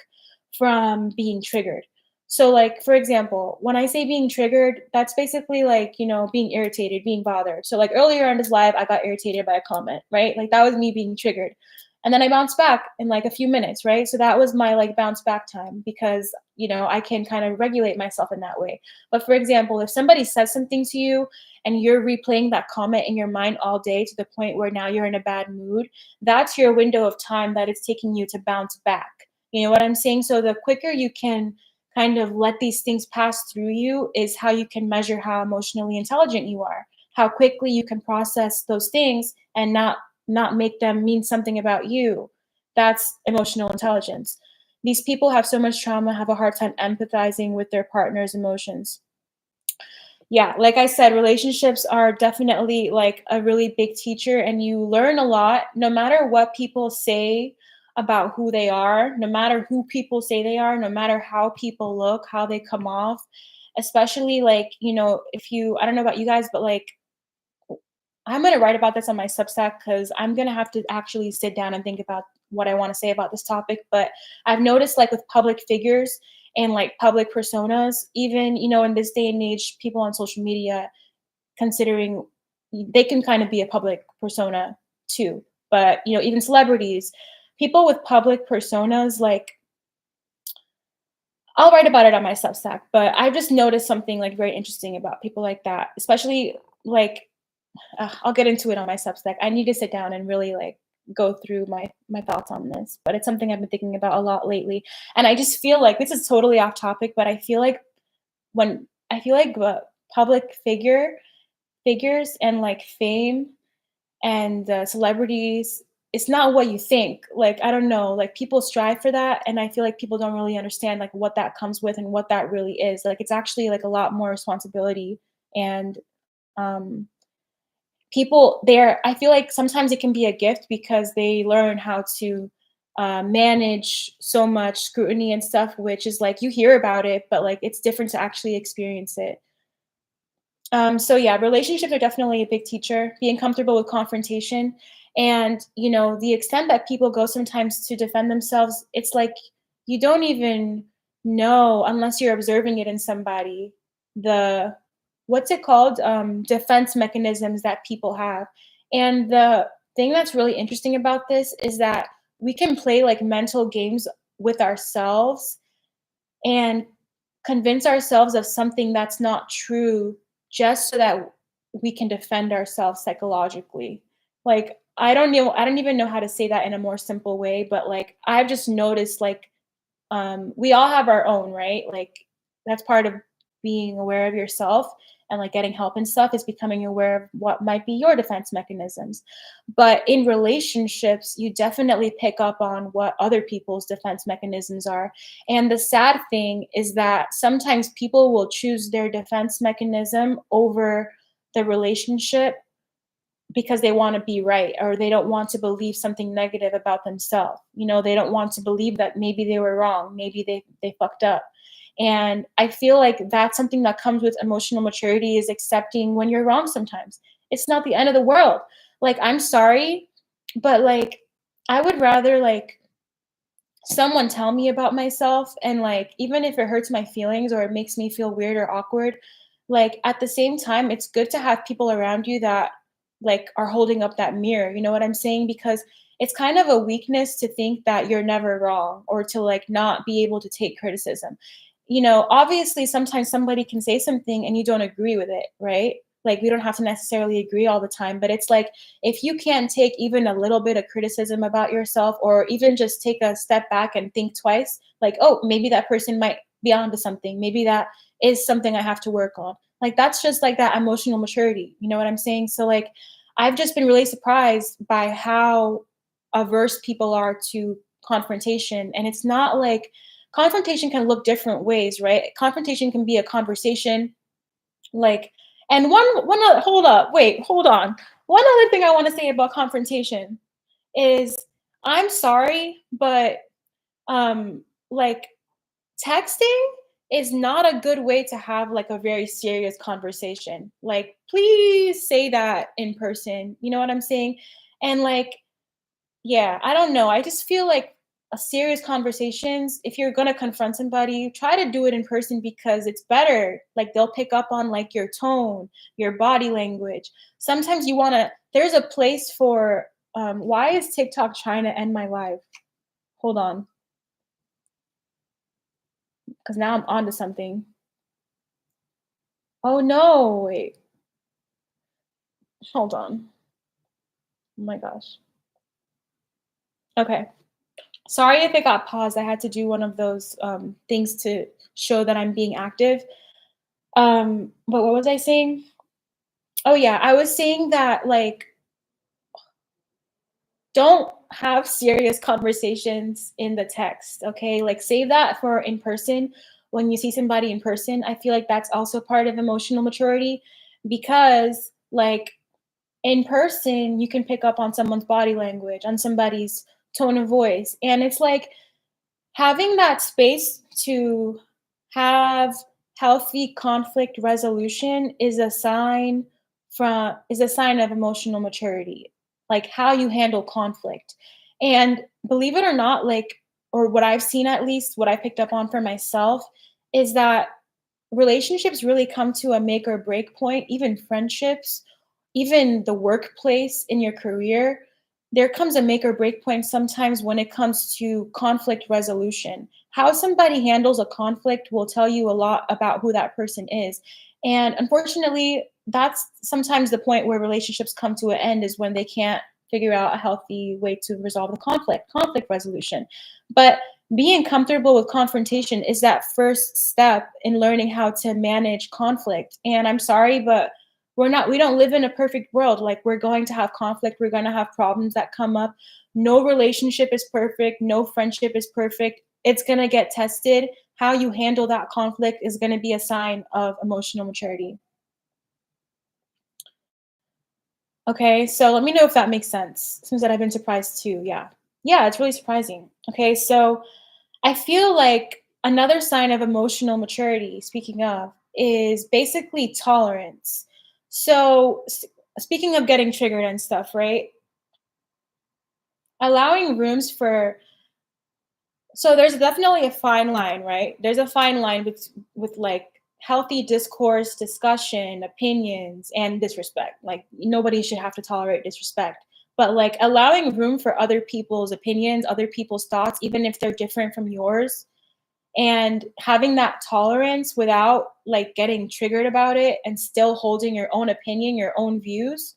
from being triggered. So, like, for example, when I say being triggered, that's basically like, being irritated, being bothered. So, like, earlier in this live, I got irritated by a comment, right? Like, that was me being triggered. And then I bounced back in like a few minutes, right? So that was my like bounce back time, because, I can kind of regulate myself in that way. But for example, if somebody says something to you and you're replaying that comment in your mind all day to the point where now you're in a bad mood, that's your window of time that it's taking you to bounce back. You know what I'm saying? So the quicker you can kind of let these things pass through you is how you can measure how emotionally intelligent you are, how quickly you can process those things and not make them mean something about you. That's emotional intelligence. These people have so much trauma, have a hard time empathizing with their partner's emotions. Yeah, like I said, relationships are definitely like a really big teacher, and you learn a lot no matter what people say about who they are, no matter who people say they are, no matter how people look, how they come off. Especially like, if you, I don't know about you guys, but like, I'm gonna write about this on my Substack, because I'm gonna have to actually sit down and think about what I want to say about this topic. But I've noticed, like, with public figures and like public personas, even, in this day and age, people on social media, considering they can kind of be a public persona too. But even celebrities, people with public personas, like, I'll write about it on my Substack. But I've just noticed something like very interesting about people like that, especially like, I'll get into it on my Substack. I need to sit down and really like go through my thoughts on this, but it's something I've been thinking about a lot lately. And I just feel like this is totally off topic, but I feel like public figures and like fame and celebrities, it's not what you think. Like, I don't know, like, people strive for that, and I feel like people don't really understand like what that comes with and what that really is. Like, it's actually like a lot more responsibility. And um people there, I feel like sometimes it can be a gift, because they learn how to manage so much scrutiny and stuff, which is like, you hear about it, but like, it's different to actually experience it. So yeah, relationships are definitely a big teacher. Being comfortable with confrontation, and the extent that people go sometimes to defend themselves, it's like you don't even know, unless you're observing it in somebody, the what's it called, defense mechanisms that people have. And the thing that's really interesting about this is that we can play like mental games with ourselves and convince ourselves of something that's not true, just so that we can defend ourselves psychologically. Like, I don't even know how to say that in a more simple way, but like, I've just noticed, like, we all have our own, right? Like, that's part of being aware of yourself, and like getting help and stuff, is becoming aware of what might be your defense mechanisms. But in relationships, you definitely pick up on what other people's defense mechanisms are. And the sad thing is that sometimes people will choose their defense mechanism over the relationship, because they want to be right, or they don't want to believe something negative about themselves. They don't want to believe that maybe they were wrong, maybe they fucked up. And I feel like that's something that comes with emotional maturity, is accepting when you're wrong sometimes. It's not the end of the world. Like, I'm sorry, but like, I would rather like someone tell me about myself, and, like, even if it hurts my feelings or it makes me feel weird or awkward, like, at the same time, it's good to have people around you that, like, are holding up that mirror, you know what I'm saying? Because it's kind of a weakness to think that you're never wrong or to, like, not be able to take criticism. You know, obviously, sometimes somebody can say something and you don't agree with it, right? Like, we don't have to necessarily agree all the time, but it's like, if you can't take even a little bit of criticism about yourself or even just take a step back and think twice, like, oh, maybe that person might be onto something. Maybe that is something I have to work on. Like, that's just like that emotional maturity. You know what I'm saying? So, like, I've just been really surprised by how averse people are to confrontation. And it's not like confrontation can look different ways, right? Confrontation can be a conversation, like, and one other, hold up, wait, hold on. One other thing I wanna say about confrontation is I'm sorry, but, like, texting is not a good way to have, like, a very serious conversation. Like, please say that in person, you know what I'm saying? And, like, yeah, I don't know. I just feel like a serious conversations, if you're gonna confront somebody, try to do it in person because it's better. Like they'll pick up on like your tone, your body language. Sometimes you wanna there's a place for why is TikTok trying to end my life? Hold on, because now I'm onto something. Oh no, wait, hold on. Oh my gosh. Okay. Sorry if it got paused. I had to do one of those things to show that I'm being active. But what was I saying? Oh yeah, I was saying that like don't have serious conversations in the text, okay? Like save that for in person when you see somebody in person. I feel like that's also part of emotional maturity because like in person you can pick up on someone's body language, on somebody's tone of voice. And it's like having that space to have healthy conflict resolution is a sign of emotional maturity, like how you handle conflict. And believe it or not, like or what I've seen at least, what I picked up on for myself is that relationships really come to a make or break point, even friendships, even the workplace in your career. There comes a make or break point sometimes when it comes to conflict resolution. How somebody handles a conflict will tell you a lot about who that person is. And unfortunately, that's sometimes the point where relationships come to an end is when they can't figure out a healthy way to resolve the conflict resolution. But being comfortable with confrontation is that first step in learning how to manage conflict. And I'm sorry, but we don't live in a perfect world. Like we're going to have conflict, we're going to have problems that come up. No relationship is perfect, no friendship is perfect. It's going to get tested. How you handle that conflict is going to be a sign of emotional maturity. Okay, so let me know if that makes sense. Since that I've been surprised too. Yeah. Yeah, it's really surprising. Okay, so I feel like another sign of emotional maturity, speaking of, is basically tolerance. So, speaking of getting triggered and stuff, right? Allowing rooms for so there's definitely a fine line, right? There's a fine line with like healthy discourse, discussion, opinions, and disrespect. Like nobody should have to tolerate disrespect. But like allowing room for other people's opinions, other people's thoughts, even if they're different from yours, and having that tolerance without like getting triggered about it and still holding your own opinion, your own views,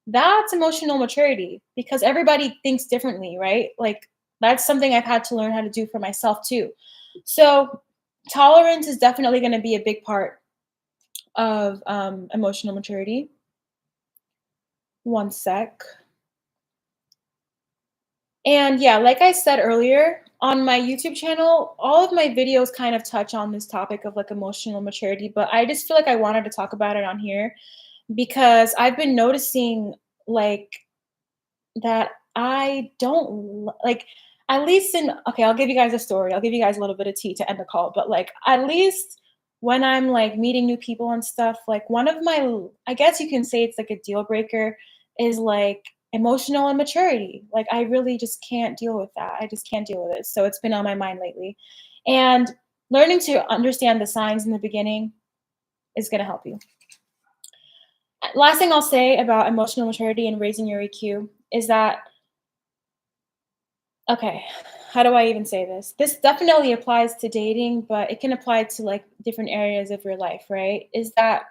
that's emotional maturity because everybody thinks differently, right? Like that's something I've had to learn how to do for myself too. So tolerance is definitely going to be a big part of emotional maturity. One sec. And yeah, like I said earlier, on my YouTube channel, all of my videos kind of touch on this topic of like emotional maturity, but I just feel like I wanted to talk about it on here because I've been noticing like that I don't like at least in okay, I'll give you guys a story. I'll give you guys a little bit of tea to end the call, but like at least when I'm like meeting new people and stuff, like one of my I guess you can say it's like a deal breaker is like emotional immaturity. Like, I really just can't deal with that. I just can't deal with it. So it's been on my mind lately. And learning to understand the signs in the beginning is going to help you. Last thing I'll say about emotional maturity and raising your EQ is that, okay, how do I even say this? This definitely applies to dating, but it can apply to like different areas of your life, right? Is that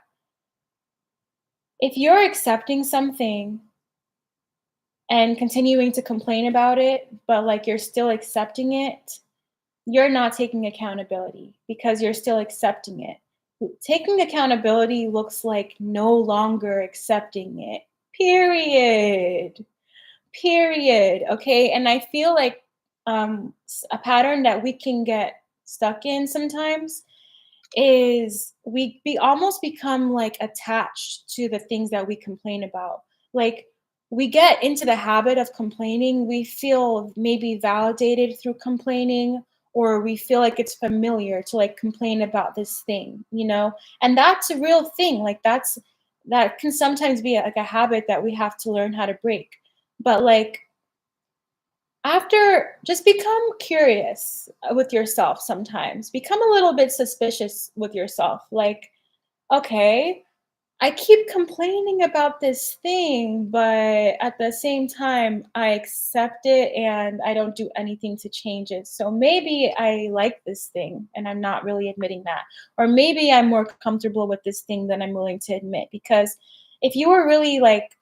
if you're accepting something and continuing to complain about it, but like you're still accepting it, you're not taking accountability because you're still accepting it. Taking accountability looks like no longer accepting it. Period. Period. Okay. And I feel like a pattern that we can get stuck in sometimes is we almost become like attached to the things that we complain about. Like we get into the habit of complaining. We feel maybe validated through complaining, or we feel like it's familiar to like complain about this thing, you know? And that's a real thing. Like that can sometimes be like a habit that we have to learn how to break. But like after, just become curious with yourself sometimes. Become a little bit suspicious with yourself. Like, okay, I keep complaining about this thing, but at the same time, I accept it and I don't do anything to change it. So maybe I like this thing and I'm not really admitting that. Or maybe I'm more comfortable with this thing than I'm willing to admit. Because if you were really like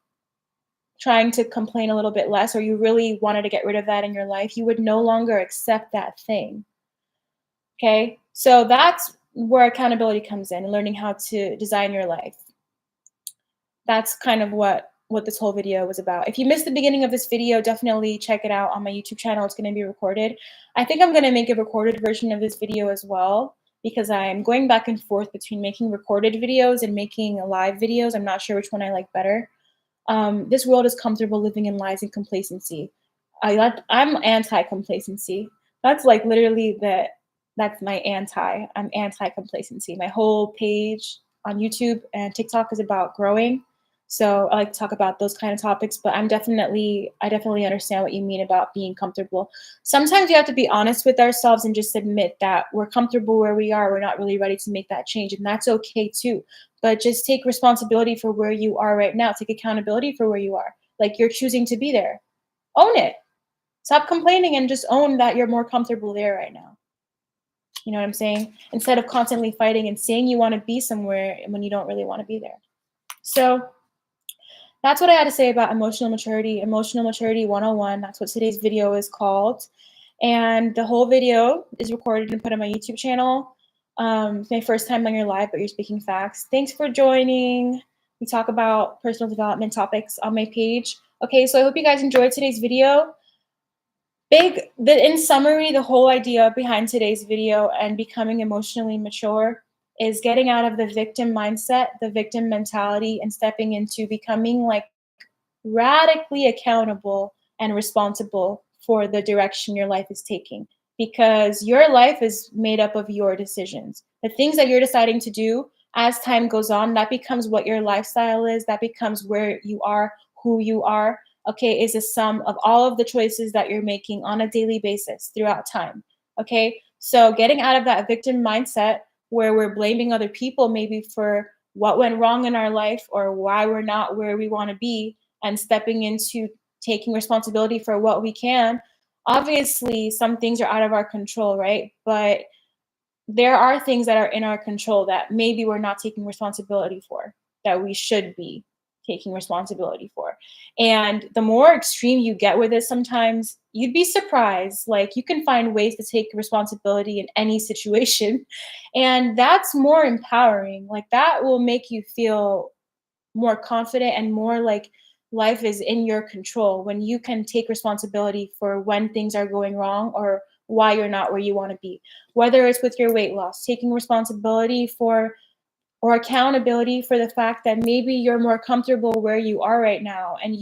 trying to complain a little bit less, or you really wanted to get rid of that in your life, you would no longer accept that thing. Okay. So that's where accountability comes in and learning how to design your life. That's kind of what this whole video was about. If you missed the beginning of this video, definitely check it out on my YouTube channel. It's going to be recorded. I think I'm going to make a recorded version of this video as well because I'm going back and forth between making recorded videos and making live videos. I'm not sure which one I like better. This world is comfortable living in lies and complacency. I'm anti-complacency. That's like literally that's my anti. I'm anti-complacency. My whole page on YouTube and TikTok is about growing. So I like to talk about those kind of topics, but I definitely understand what you mean about being comfortable. Sometimes we have to be honest with ourselves and just admit that we're comfortable where we are. We're not really ready to make that change, and that's okay too. But just take responsibility for where you are right now. Take accountability for where you are. Like you're choosing to be there. Own it. Stop complaining and just own that you're more comfortable there right now. You know what I'm saying? Instead of constantly fighting and saying you want to be somewhere when you don't really want to be there. So that's what I had to say about emotional maturity 101. That's what today's video is called. And the whole video is recorded and put on my YouTube channel. It's my first time on your live, but you're speaking facts. Thanks for joining. We talk about personal development topics on my page. Okay, so I hope you guys enjoyed today's video. In summary, the whole idea behind today's video and becoming emotionally mature is getting out of the victim mindset, the victim mentality, and stepping into becoming like radically accountable and responsible for the direction your life is taking, because your life is made up of your decisions. The things that you're deciding to do as time goes on, that becomes what your lifestyle is, that becomes where you are, who you are. Okay, is a sum of all of the choices that you're making on a daily basis throughout time. Okay, so getting out of that victim mindset where we're blaming other people maybe for what went wrong in our life or why we're not where we want to be, and stepping into taking responsibility for what we can. Obviously, some things are out of our control, right? But there are things that are in our control that maybe we're not taking responsibility for, that we should be taking responsibility for. And the more extreme you get with it, sometimes you'd be surprised. Like you can find ways to take responsibility in any situation. And that's more empowering. Like that will make you feel more confident and more like life is in your control when you can take responsibility for when things are going wrong or why you're not where you want to be. Whether it's with your weight loss, taking responsibility for or accountability for the fact that maybe you're more comfortable where you are right now and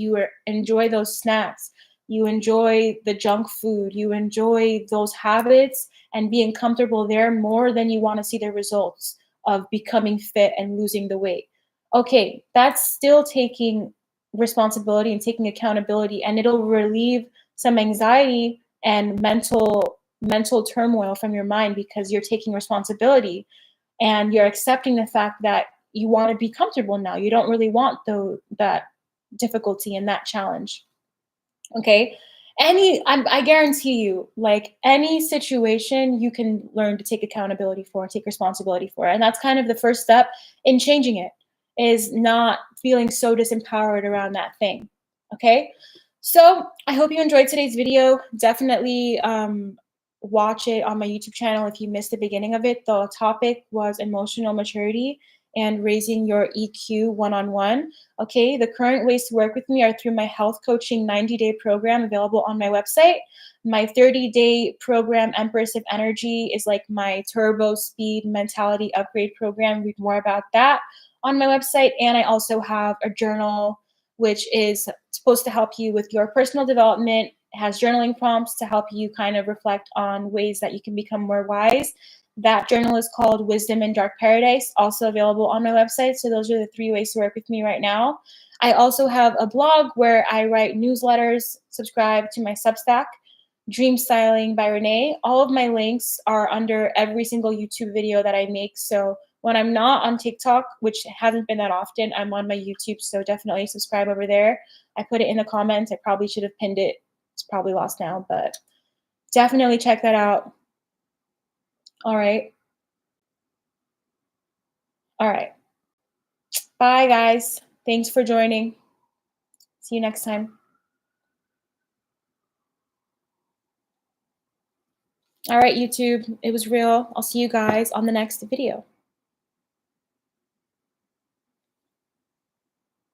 enjoy those snacks, you enjoy the junk food, you enjoy those habits and being comfortable there more than you want to see the results of becoming fit and losing the weight. Okay, that's still taking responsibility and taking accountability, and it'll relieve some anxiety and mental turmoil from your mind because you're taking responsibility and you're accepting the fact that you want to be comfortable now. You don't really want that difficulty and that challenge. Okay. I guarantee you, like any situation, you can learn to take accountability for, take responsibility for. And that's kind of the first step in changing it, is not feeling so disempowered around that thing. Okay. So I hope you enjoyed today's video. Definitely watch it on my YouTube channel if you missed the beginning of it. The topic was emotional maturity and raising your EQ one-on-one. Okay, the current ways to work with me are through my health coaching 90-day program available on my website. My 30-day program, Empress of Energy, is like my turbo speed mentality upgrade program. Read more about that on my website. And I also have a journal, which is supposed to help you with your personal development. It has journaling prompts to help you kind of reflect on ways that you can become more wise. That journal is called Wisdom in Dark Paradise, also available on my website. So those are the 3 ways to work with me right now. I also have a blog where I write newsletters. Subscribe to my Substack, Dream Styling by Renee. All of my links are under every single YouTube video that I make. So when I'm not on TikTok, which hasn't been that often, I'm on my YouTube. So definitely subscribe over there. I put it in the comments. I probably should have pinned it. It's probably lost now, but definitely check that out. All right. All right. Bye, guys. Thanks for joining. See you next time. All right, YouTube. It was real. I'll see you guys on the next video.